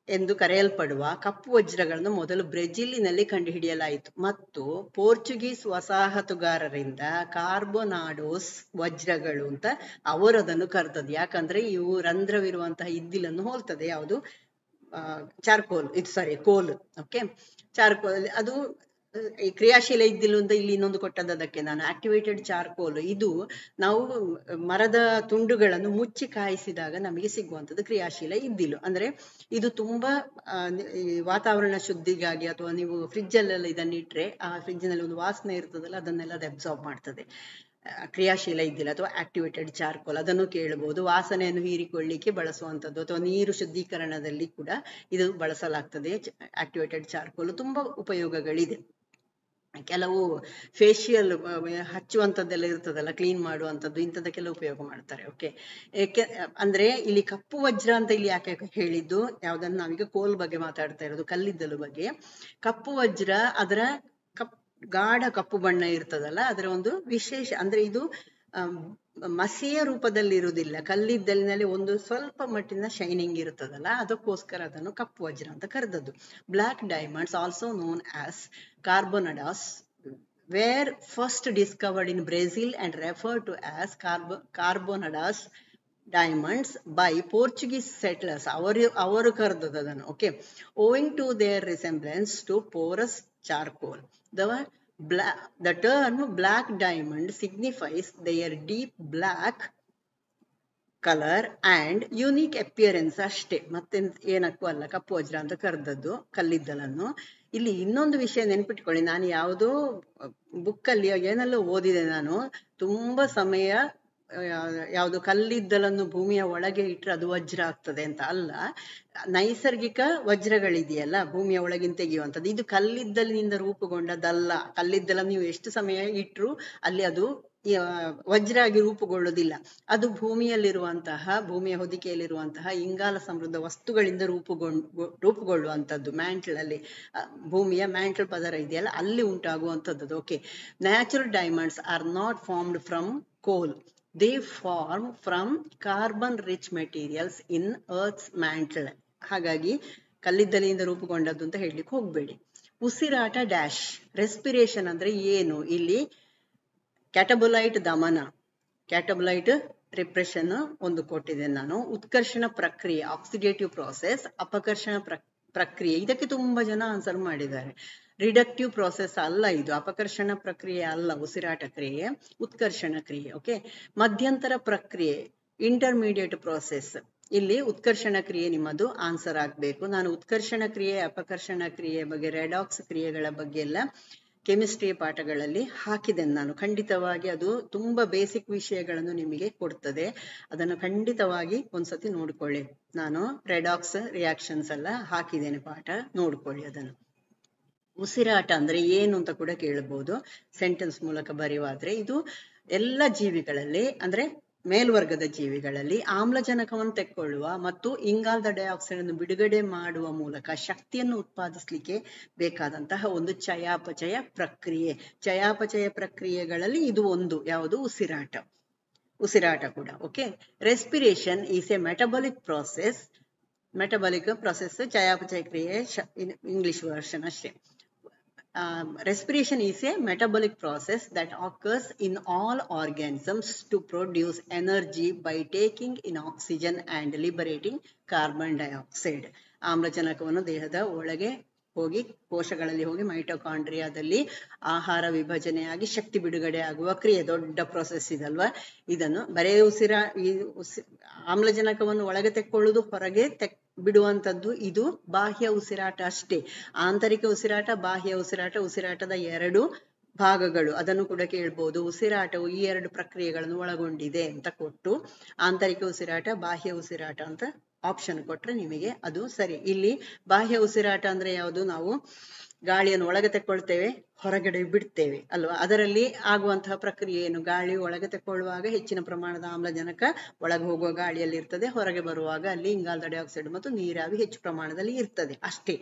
ಎಂದು ಕರೆಯಲ್ಪಡುವ ಕಪ್ಪು ವಜ್ರಗಳನ್ನು ಮೊದಲು ಬ್ರೆಜಿಲಿನಲ್ಲಿ ಕಂಡುಹಿಡಿಯಲಾಯಿತು ಮತ್ತು ಪೋರ್ಚುಗೀಸ್ ವಸಾಹತುಗಾರರಿಂದ ಕಾರ್ಬೋನಾಡೋಸ್ ವಜ್ರಗಳು ಅಂತ ಅವರು ಅದನ್ನು ಕರೆದದ್ದು. ಯಾಕಂದ್ರೆ ಇವು ರಂಧ್ರವಿರುವಂತಹ ಇದ್ದಿಲನ್ನು ಹೋಲ್ತದೆ. ಯಾವುದು? ಚಾರ್ಕೋಲ್, ಇದು ಸಾರಿ ಕೋಲ್. ಓಕೆ, ಚಾರ್ಕೋಲ್ ಅದು ಈ ಕ್ರಿಯಾಶೀಲ ಇದ್ದಿಲು ಅಂತ ಇಲ್ಲಿ ಇನ್ನೊಂದು ಕೊಟ್ಟದ್ದು ಅದಕ್ಕೆ ನಾನು. ಆಕ್ಟಿವೇಟೆಡ್ ಚಾರ್ಕೋಲ್ ಇದು ನಾವು ಮರದ ತುಂಡುಗಳನ್ನು ಮುಚ್ಚಿ ಕಾಯಿಸಿದಾಗ ನಮಗೆ ಸಿಗುವಂಥದ್ದು ಕ್ರಿಯಾಶೀಲ ಇದ್ದಿಲು. ಅಂದ್ರೆ ಇದು ತುಂಬಾ ವಾತಾವರಣ ಶುದ್ಧಿಗಾಗಿ, ಅಥವಾ ನೀವು ಫ್ರಿಜ್ ಅಲ್ಲೆಲ್ಲ ಇದನ್ನ ಇಟ್ರೆ ಆ ಫ್ರಿಜ್ ನಲ್ಲಿ ಒಂದು ವಾಸನೆ ಇರ್ತದಲ್ಲ, ಅದನ್ನೆಲ್ಲ ಅದು ಅಬ್ಸಾರ್ಬ್ ಮಾಡ್ತದೆ. ಕ್ರಿಯಾಶೀಲ ಇದ್ದಿಲ್ಲ ಅಥವಾ ಆಕ್ಟಿವೇಟೆಡ್ ಚಾರ್ಕೋಲ್, ಅದನ್ನು ಕೇಳಬಹುದು. ವಾಸನೆಯನ್ನು ಹೀರಿಕೊಳ್ಳಿಕ್ಕೆ ಬಳಸುವಂಥದ್ದು ಅಥವಾ ನೀರು ಶುದ್ಧೀಕರಣದಲ್ಲಿ ಕೂಡ ಇದು ಬಳಸಲಾಗ್ತದೆ. ಆಕ್ಟಿವೇಟೆಡ್ ಚಾರ್ಕೋಲ್ ತುಂಬಾ ಉಪಯೋಗಗಳಿದೆ. ಕೆಲವು ಫೇಶಿಯಲ್ ಹಚ್ಚುವಂಥದ್ದೆಲ್ಲ ಇರ್ತದಲ್ಲ, ಕ್ಲೀನ್ ಮಾಡುವಂಥದ್ದು, ಇಂಥದ್ದಕ್ಕೆಲ್ಲ ಉಪಯೋಗ ಮಾಡ್ತಾರೆ. ಓಕೆ, ಅಂದ್ರೆ ಇಲ್ಲಿ ಕಪ್ಪು ವಜ್ರ ಅಂತ ಇಲ್ಲಿ ಯಾಕೆ ಹೇಳಿದ್ದು? ಯಾವ್ದನ್ನ ನಾವೀಗ ಕೋಲ್ ಬಗ್ಗೆ ಮಾತಾಡ್ತಾ ಇರೋದು, ಕಲ್ಲಿದ್ದಲು ಬಗ್ಗೆ. ಕಪ್ಪು ವಜ್ರ ಅದರ ಗಾಢ ಕಪ್ಪು ಬಣ್ಣ ಇರ್ತದಲ್ಲ, ಅದರ ಒಂದು ವಿಶೇಷ ಅಂದ್ರೆ ಇದು ಮಸಿಯ ರೂಪದಲ್ಲಿ ಇರುವುದಿಲ್ಲ. ಕಲ್ಲಿದ್ದಲಿನಲ್ಲಿ ಒಂದು ಸ್ವಲ್ಪ ಮಟ್ಟಿನ ಶೈನಿಂಗ್ ಇರ್ತದಲ್ಲ, ಅದಕ್ಕೋಸ್ಕರ ಅದನ್ನು ಕಪ್ಪು ವಜ್ರ ಅಂತ ಕರೆದದ್ದು. Black diamonds also known as carbonados were first discovered in Brazil and referred to as carbonadas diamonds by Portuguese settlers. ಅವರು ಕರೆದದ್ದು ಅದನ್ನು. Okay, owing to their resemblance to porous charcoal. The term black diamond signifies their deep black color and unique appearance ಅಷ್ಟೇ, ಮತ್ತೆ ಏನಕ್ಕೂ ಅಲ್ಲ ಕಪ್ಪು ವಜ್ರ ಅಂತ ಕರೆದದ್ದು ಕಲ್ಲಿದ್ದಲನ್ನು. ಇಲ್ಲಿ ಇನ್ನೊಂದು ವಿಷಯ ನೆನ್ಪಿಟ್ಕೊಳ್ಳಿ, ನಾನು ಯಾವುದೋ ಬುಕ್ಕಲ್ಲಿ ಏನೆಲ್ಲ ಓದಿದೆ ನಾನು. ತುಂಬಾ ಸಮಯ ಯಾವುದು ಕಲ್ಲಿದ್ದಲನ್ನು ಭೂಮಿಯ ಒಳಗೆ ಇಟ್ಟರೆ ಅದು ವಜ್ರ ಆಗ್ತದೆ ಅಂತ ಅಲ್ಲ. ನೈಸರ್ಗಿಕ ವಜ್ರಗಳಿದೆಯಲ್ಲ ಭೂಮಿಯ ಒಳಗಿನ ತೆಗೆಯುವಂಥದ್ದು, ಇದು ಕಲ್ಲಿದ್ದಲಿನಿಂದ ರೂಪುಗೊಂಡದಲ್ಲ. ಕಲ್ಲಿದ್ದಲನ್ನು ನೀವು ಎಷ್ಟು ಸಮಯ ಇಟ್ಟರು ಅಲ್ಲಿ ಅದು ವಜ್ರ ಆಗಿ ರೂಪುಗೊಳ್ಳುವುದಿಲ್ಲ. ಅದು ಭೂಮಿಯಲ್ಲಿರುವಂತಹ, ಭೂಮಿಯ ಹೊದಿಕೆಯಲ್ಲಿರುವಂತಹ ಇಂಗಾಲ ಸಮೃದ್ಧ ವಸ್ತುಗಳಿಂದ ರೂಪುಗೊಳ್ಳುವಂಥದ್ದು. ಮ್ಯಾಂಟಲ್ ಅಲ್ಲಿ, ಭೂಮಿಯ ಮ್ಯಾಂಟಲ್ ಪದರ ಇದೆಯಲ್ಲ, ಅಲ್ಲಿ ಉಂಟಾಗುವಂಥದ್ದು. Okay, natural diamonds are not formed from coal, they form from carbon rich materials in earth's mantle. ಹಾಗಾಗಿ ಕಲ್ಲಿದ್ದಲಿನಿಂದ ರೂಪುಗೊಂಡದ್ದು ಅಂತ ಹೇಳಲಿಕ್ಕೆ ಹೋಗ್ಬೇಡಿ. ಉಸಿರಾಟ ಡ್ಯಾಶ್. ರೆಸ್ಪಿರೇಷನ್ ಅಂದ್ರೆ ಏನು? ಇಲ್ಲಿ ಕ್ಯಾಟಬೊಲೈಟ್ ದಮನ, ಕ್ಯಾಟಬೊಲೈಟ್ ರಿಪ್ರೆಷನ್ ಒಂದು ಕೊಟ್ಟಿದೆ ನಾನು. ಉತ್ಕರ್ಷಣ ಪ್ರಕ್ರಿಯೆ, ಆಕ್ಸಿಡೇಟಿವ್ ಪ್ರಾಸೆಸ್. ಅಪಕರ್ಷಣ ಪ್ರಕ್ರಿಯೆ, ಇದಕ್ಕೆ ತುಂಬಾ ಜನ ಆನ್ಸರ್ ಮಾಡಿದ್ದಾರೆ. ರಿಡಕ್ಟಿವ್ ಪ್ರಾಸೆಸ್ ಅಲ್ಲ ಇದು, ಅಪಕರ್ಷಣ ಪ್ರಕ್ರಿಯೆ ಅಲ್ಲ ಉಸಿರಾಟ ಕ್ರಿಯೆ, ಉತ್ಕರ್ಷಣ ಕ್ರಿಯೆ. ಓಕೆ, ಮಧ್ಯಂತರ ಪ್ರಕ್ರಿಯೆ ಇಂಟರ್ಮೀಡಿಯೇಟ್ ಪ್ರಾಸೆಸ್. ಇಲ್ಲಿ ಉತ್ಕರ್ಷಣ ಕ್ರಿಯೆ ನಿಮ್ಮದು ಆನ್ಸರ್ ಆಗ್ಬೇಕು. ನಾನು ಉತ್ಕರ್ಷಣ ಕ್ರಿಯೆ ಅಪಕರ್ಷಣ ಕ್ರಿಯೆ ಬಗ್ಗೆ, ರೆಡಾಕ್ಸ್ ಕ್ರಿಯೆಗಳ ಬಗ್ಗೆ ಎಲ್ಲ ಕೆಮಿಸ್ಟ್ರಿ ಪಾಠಗಳಲ್ಲಿ ಹಾಕಿದ್ದೇನೆ ನಾನು. ಖಂಡಿತವಾಗಿ ಅದು ತುಂಬಾ ಬೇಸಿಕ್ ವಿಷಯಗಳನ್ನು ನಿಮಗೆ ಕೊಡ್ತದೆ, ಅದನ್ನು ಖಂಡಿತವಾಗಿ ಒಂದ್ಸತಿ ನೋಡ್ಕೊಳ್ಳಿ. ನಾನು ರೆಡಾಕ್ಸ್ ರಿಯಾಕ್ಷನ್ಸ್ ಎಲ್ಲ ಹಾಕಿದ್ದೇನೆ ಪಾಠ, ನೋಡ್ಕೊಳ್ಳಿ ಅದನ್ನು. ಉಸಿರಾಟ ಅಂದ್ರೆ ಏನು ಅಂತ ಕೂಡ ಕೇಳಬಹುದು ಸೆಂಟೆನ್ಸ್ ಮೂಲಕ ಬರೆಯುವಾದ್ರೆ. ಇದು ಎಲ್ಲ ಜೀವಿಗಳಲ್ಲಿ ಅಂದ್ರೆ ಮೇಲ್ವರ್ಗದ ಜೀವಿಗಳಲ್ಲಿ ಆಮ್ಲಜನಕವನ್ನು ತೆಕ್ಕೊಳ್ಳುವ ಮತ್ತು ಇಂಗಾಲದ ಡೈಆಕ್ಸೈಡ್ ಅನ್ನು ಬಿಡುಗಡೆ ಮಾಡುವ ಮೂಲಕ ಶಕ್ತಿಯನ್ನು ಉತ್ಪಾದಿಸಲಿಕ್ಕೆ ಬೇಕಾದಂತಹ ಒಂದು ಚಯಾಪಚಯ ಪ್ರಕ್ರಿಯೆ. ಚಯಾಪಚಯ ಪ್ರಕ್ರಿಯೆಗಳಲ್ಲಿ ಇದು ಒಂದು ಯಾವುದು, ಉಸಿರಾಟ ಕೂಡ. Okay, respiration is A metabolic process. Metabolic process ಚಯಾಪಚಯ ಕ್ರಿಯೆ ಇಂಗ್ಲಿಷ್ ವರ್ಷನ್ ಅಷ್ಟೇ. Respiration is a metabolic process that occurs in all organisms to produce energy by taking in oxygen and liberating carbon dioxide. ಆಮ್ಲಜನಕವನ್ನು ದೇಹದ ಒಳಗೆ ಹೋಗಿ ಕೋಶಗಳಲ್ಲಿ ಹೋಗಿ ಮೈಟೊಕಾಂಡ್ರಿಯಾದಲ್ಲಿ ಆಹಾರ ವಿಭಜನೆಯಾಗಿ ಶಕ್ತಿ ಬಿಡುಗಡೆ ಆಗುವ ಕ್ರಿಯೆ. ದೊಡ್ಡ ಪ್ರೊಸೆಸ್ ಇದಲ್ವಾ. ಇದನ್ನು ಬರೇ ಆಮ್ಲಜನಕವನ್ನು ಒಳಗೆ ತೆಕ್ಕೊಳ್ಳುವುದು, ಹೊರಗೆ ಬಿಡುವಂತದ್ದು ಇದು ಬಾಹ್ಯ ಉಸಿರಾಟ ಅಷ್ಟೇ. ಆಂತರಿಕ ಉಸಿರಾಟ, ಬಾಹ್ಯ ಉಸಿರಾಟ, ಉಸಿರಾಟದ ಎರಡು ಭಾಗಗಳು. ಅದನ್ನು ಕೂಡ ಕೇಳ್ಬೋದು. ಉಸಿರಾಟವು ಈ ಎರಡು ಪ್ರಕ್ರಿಯೆಗಳನ್ನು ಒಳಗೊಂಡಿದೆ ಅಂತ ಕೊಟ್ಟು ಆಂತರಿಕ ಉಸಿರಾಟ, ಬಾಹ್ಯ ಉಸಿರಾಟ ಅಂತ ಆಪ್ಷನ್ ಕೊಟ್ರೆ ನಿಮಗೆ ಅದು ಸರಿ. ಇಲ್ಲಿ ಬಾಹ್ಯ ಉಸಿರಾಟ ಅಂದ್ರೆ ಯಾವುದು, ನಾವು ಗಾಳಿಯನ್ನು ಒಳಗೆ ತೆಕ್ಕೊಳ್ತೇವೆ, ಹೊರಗಡೆ ಬಿಡ್ತೇವೆ ಅಲ್ವಾ. ಅದರಲ್ಲಿ ಆಗುವಂತಹ ಪ್ರಕ್ರಿಯೆ ಏನು, ಗಾಳಿ ಒಳಗೆ ತೆಕ್ಕೊಳ್ಳುವಾಗ ಹೆಚ್ಚಿನ ಪ್ರಮಾಣದ ಆಮ್ಲಜನಕ ಒಳಗೆ ಹೋಗುವ ಗಾಳಿಯಲ್ಲಿ ಇರ್ತದೆ, ಹೊರಗೆ ಬರುವಾಗ ಅಲ್ಲಿ ಇಂಗಾಲದ ಡೈಆಕ್ಸೈಡ್ ಮತ್ತು ನೀರಾವಿ ಹೆಚ್ಚು ಪ್ರಮಾಣದಲ್ಲಿ ಇರ್ತದೆ ಅಷ್ಟೇ.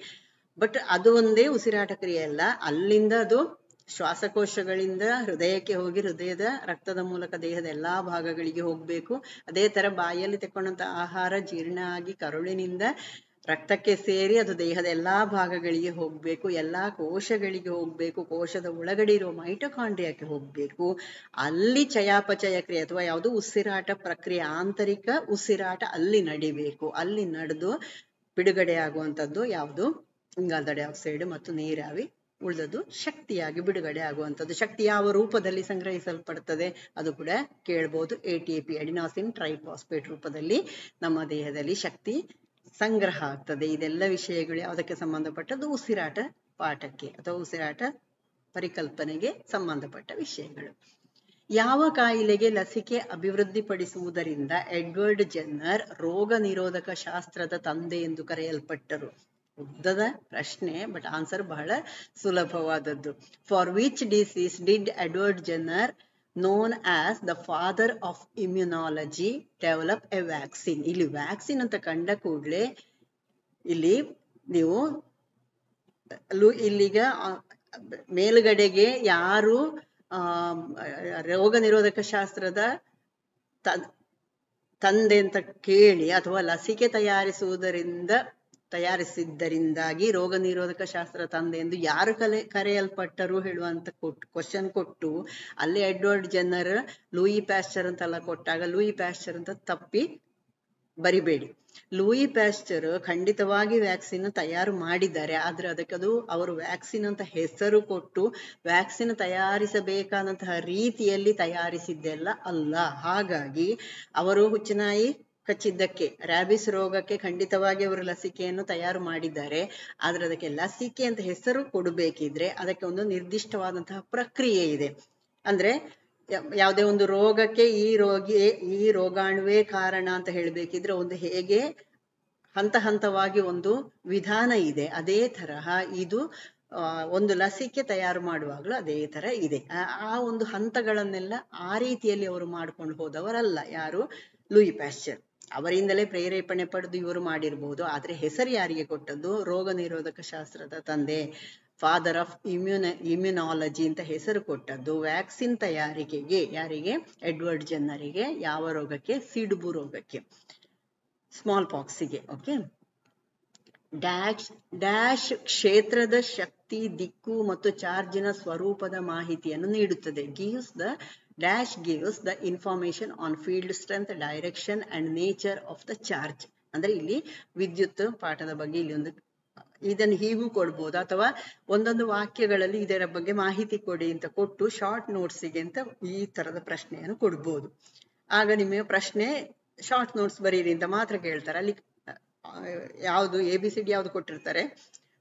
ಬಟ್ ಅದು ಒಂದೇ ಉಸಿರಾಟ ಕ್ರಿಯೆ ಅಲ್ಲ. ಅಲ್ಲಿಂದ ಅದು ಶ್ವಾಸಕೋಶಗಳಿಂದ ಹೃದಯಕ್ಕೆ ಹೋಗಿ ಹೃದಯದ ರಕ್ತದ ಮೂಲಕ ದೇಹದ ಎಲ್ಲಾ ಭಾಗಗಳಿಗೆ ಹೋಗ್ಬೇಕು. ಅದೇ ತರ ಬಾಯಲ್ಲಿ ತೆಕ್ಕೊಂಡಂತ ಆಹಾರ ಜೀರ್ಣ ಆಗಿ ಕರುಳಿನಿಂದ ರಕ್ತಕ್ಕೆ ಸೇರಿ ಅದು ದೇಹದ ಎಲ್ಲಾ ಭಾಗಗಳಿಗೆ ಹೋಗ್ಬೇಕು, ಎಲ್ಲಾ ಕೋಶಗಳಿಗೆ ಹೋಗ್ಬೇಕು, ಕೋಶದ ಒಳಗಡೆ ಇರುವ ಮೈಟೊಕಾಂಡ್ರಿಯಾಕ್ಕೆ ಹೋಗ್ಬೇಕು. ಅಲ್ಲಿ ಚಯಾಪಚಯ ಕ್ರಿಯೆ ಅಥವಾ ಯಾವುದು ಉಸಿರಾಟ ಪ್ರಕ್ರಿಯೆ, ಆಂತರಿಕ ಉಸಿರಾಟ ಅಲ್ಲಿ ನಡಿಬೇಕು. ಅಲ್ಲಿ ನಡೆದು ಬಿಡುಗಡೆ ಆಗುವಂತದ್ದು ಯಾವುದು, ಇಂಗಾಲದ ಡೈಆಕ್ಸೈಡ್ ಮತ್ತು ನೀರಾವಿ. ಉಳಿದದ್ದು ಶಕ್ತಿಯಾಗಿ ಬಿಡುಗಡೆ ಆಗುವಂಥದ್ದು. ಶಕ್ತಿ ಯಾವ ರೂಪದಲ್ಲಿ ಸಂಗ್ರಹಿಸಲ್ಪಡ್ತದೆ ಅದು ಕೂಡ ಕೇಳ್ಬೋದು. ATP ಅಡಿನಾಸಿನ್ ಟ್ರೈಫಾಸ್ಫೇಟ್ ರೂಪದಲ್ಲಿ ನಮ್ಮ ದೇಹದಲ್ಲಿ ಶಕ್ತಿ ಸಂಗ್ರಹ ಆಗ್ತದೆ. ಇದೆಲ್ಲ ವಿಷಯಗಳು ಯಾವುದಕ್ಕೆ ಸಂಬಂಧಪಟ್ಟದ್ದು, ಉಸಿರಾಟ ಪಾಠಕ್ಕೆ ಅಥವಾ ಉಸಿರಾಟ ಪರಿಕಲ್ಪನೆಗೆ ಸಂಬಂಧಪಟ್ಟ ವಿಷಯಗಳು. ಯಾವ ಕಾಯಿಲೆಗೆ ಲಸಿಕೆ ಅಭಿವೃದ್ಧಿಪಡಿಸುವುದರಿಂದ ಎಡ್ವರ್ಡ್ ಜೆನ್ನರ್ ರೋಗ ನಿರೋಧಕ ಶಾಸ್ತ್ರದ ತಂದೆ ಎಂದು ಕರೆಯಲ್ಪಟ್ಟರು? ಉದ್ದದ ಪ್ರಶ್ನೆ, ಬಟ್ ಆನ್ಸರ್ ಬಹಳ ಸುಲಭವಾದದ್ದು. For which disease did Edward Jenner known as the father of immunology develop a vaccine? ಇಲ್ಲಿ ವ್ಯಾಕ್ಸಿನ್ ಅಂತ ಕಂಡ ಕೂಡಲೇ ಇಲ್ಲಿ ನೀವು ಇಲ್ಲಿಗ ಮೇಲ್ಗಡೆಗೆ ಯಾರು ರೋಗ ನಿರೋಧಕ ಶಾಸ್ತ್ರದ ತಂದೆ ಅಂತ ಕೇಳಿ ಅಥವಾ ಲಸಿಕೆ ತಯಾರಿಸಿದ್ದರಿಂದಾಗಿ ರೋಗ ನಿರೋಧಕ ಶಾಸ್ತ್ರ ತಂದೆ ಎಂದು ಯಾರು ಕರೆಯಲ್ಪಟ್ಟರು ಹೇಳುವಂತ ಕ್ವಶನ್ ಕೊಟ್ಟು ಅಲ್ಲಿ ಎಡ್ವರ್ಡ್ ಜೆನ್ನರ್ ಲೂಯಿ ಪ್ಯಾಸ್ಚರ್ ಅಂತೆಲ್ಲ ಕೊಟ್ಟಾಗ ಲೂಯಿ ಪ್ಯಾಸ್ಚರ್ ಅಂತ ತಪ್ಪಿ ಬರಿಬೇಡಿ. ಲೂಯಿ ಪ್ಯಾಸ್ಚರ್ ಖಂಡಿತವಾಗಿ ವ್ಯಾಕ್ಸಿನ್ ತಯಾರು ಮಾಡಿದ್ದಾರೆ, ಆದ್ರೆ ಅದಕ್ಕದು ಅವರು ವ್ಯಾಕ್ಸಿನ್ ಅಂತ ಹೆಸರು ಕೊಟ್ಟು ವ್ಯಾಕ್ಸಿನ್ ತಯಾರಿಸಬೇಕಾದಂತಹ ರೀತಿಯಲ್ಲಿ ತಯಾರಿಸಿದ್ದೆಲ್ಲ ಅಲ್ಲ. ಹಾಗಾಗಿ ಅವರು ಹುಚ್ಚುನಾಯಿ ಕಚ್ಚಿದ್ದಕ್ಕೆ, ರ್ಯಾಬಿಸ್ ರೋಗಕ್ಕೆ ಖಂಡಿತವಾಗಿ ಅವರು ಲಸಿಕೆಯನ್ನು ತಯಾರು ಮಾಡಿದ್ದಾರೆ. ಆದ್ರೆ ಅದಕ್ಕೆ ಲಸಿಕೆ ಅಂತ ಹೆಸರು ಕೊಡಬೇಕಿದ್ರೆ ಅದಕ್ಕೆ ಒಂದು ನಿರ್ದಿಷ್ಟವಾದಂತಹ ಪ್ರಕ್ರಿಯೆ ಇದೆ. ಅಂದ್ರೆ ಯಾವುದೇ ಒಂದು ರೋಗಕ್ಕೆ ಈ ರೋಗಾಣುವೇ ಕಾರಣ ಅಂತ ಹೇಳ್ಬೇಕಿದ್ರೆ ಒಂದು ಹೇಗೆ ಹಂತ ಹಂತವಾಗಿ ಒಂದು ವಿಧಾನ ಇದೆ. ಅದೇ ತರಹ ಇದು ಒಂದು ಲಸಿಕೆ ತಯಾರು ಮಾಡುವಾಗಲೂ ಅದೇ ತರ ಇದೆ. ಆ ಒಂದು ಹಂತಗಳನ್ನೆಲ್ಲ ಆ ರೀತಿಯಲ್ಲಿ ಅವರು ಮಾಡ್ಕೊಂಡು ಹೋದವರಲ್ಲ ಯಾರು, ಲೂಯಿ ಪ್ಯಾಸ್ಚರ್. ಅವರಿಂದಲೇ ಪ್ರೇರೇಪಣೆ ಪಡೆದು ಇವರು ಮಾಡಿರ್ಬೋದು, ಆದ್ರೆ ಹೆಸರು ಯಾರಿಗೆ ಕೊಟ್ಟದ್ದು, ರೋಗ ನಿರೋಧಕ ಶಾಸ್ತ್ರದ ತಂದೆ, ಫಾದರ್ ಆಫ್ ಇಮ್ಯುನಾಲಜಿ ಅಂತ ಹೆಸರು ಕೊಟ್ಟದ್ದು ವ್ಯಾಕ್ಸಿನ್ ತಯಾರಿಕೆಗೆ. ಯಾರಿಗೆ, ಎಡ್ವರ್ಡ್ ಜೆನ್ನರಿಗೆ. ಯಾವ ರೋಗಕ್ಕೆ, ಸಿಡುಬು ರೋಗಕ್ಕೆ, ಸ್ಮಾಲ್ ಪಾಕ್ಸಿಗೆ. ಓಕೆ, ಡ್ಯಾಶ್ ಕ್ಷೇತ್ರದ ಶಕ್ತಿ, ದಿಕ್ಕು ಮತ್ತು ಚಾರ್ಜಿನ ಸ್ವರೂಪದ ಮಾಹಿತಿಯನ್ನು ನೀಡುತ್ತದೆ. Dash gives the information on field strength, direction and nature of the charge. ಅಂದ್ರೆ ಇಲ್ಲಿ ವಿದ್ಯುತ್ ಪಾಠದ ಬಗ್ಗೆ ಇಲ್ಲಿ ಒಂದು ಇದನ್ನು ಹೀಗೂ ಕೊಡ್ಬೋದು, ಅಥವಾ ಒಂದೊಂದು ವಾಕ್ಯಗಳಲ್ಲಿ ಇದರ ಬಗ್ಗೆ ಮಾಹಿತಿ ಕೊಡಿ ಅಂತ ಕೊಟ್ಟು ಶಾರ್ಟ್ ನೋಟ್ಸಿಗೆ ಅಂತ ಈ ತರದ ಪ್ರಶ್ನೆಯನ್ನು ಕೊಡ್ಬೋದು. ಆಗ ನಿಮಗೆ ಪ್ರಶ್ನೆ ಶಾರ್ಟ್ ನೋಟ್ಸ್ ಬರೀರಿ ಅಂತ ಮಾತ್ರ ಕೇಳ್ತಾರೆ. ಅಲ್ಲಿ ಯಾವುದು ABCD ಯಾವ್ದು ಕೊಟ್ಟಿರ್ತಾರೆ,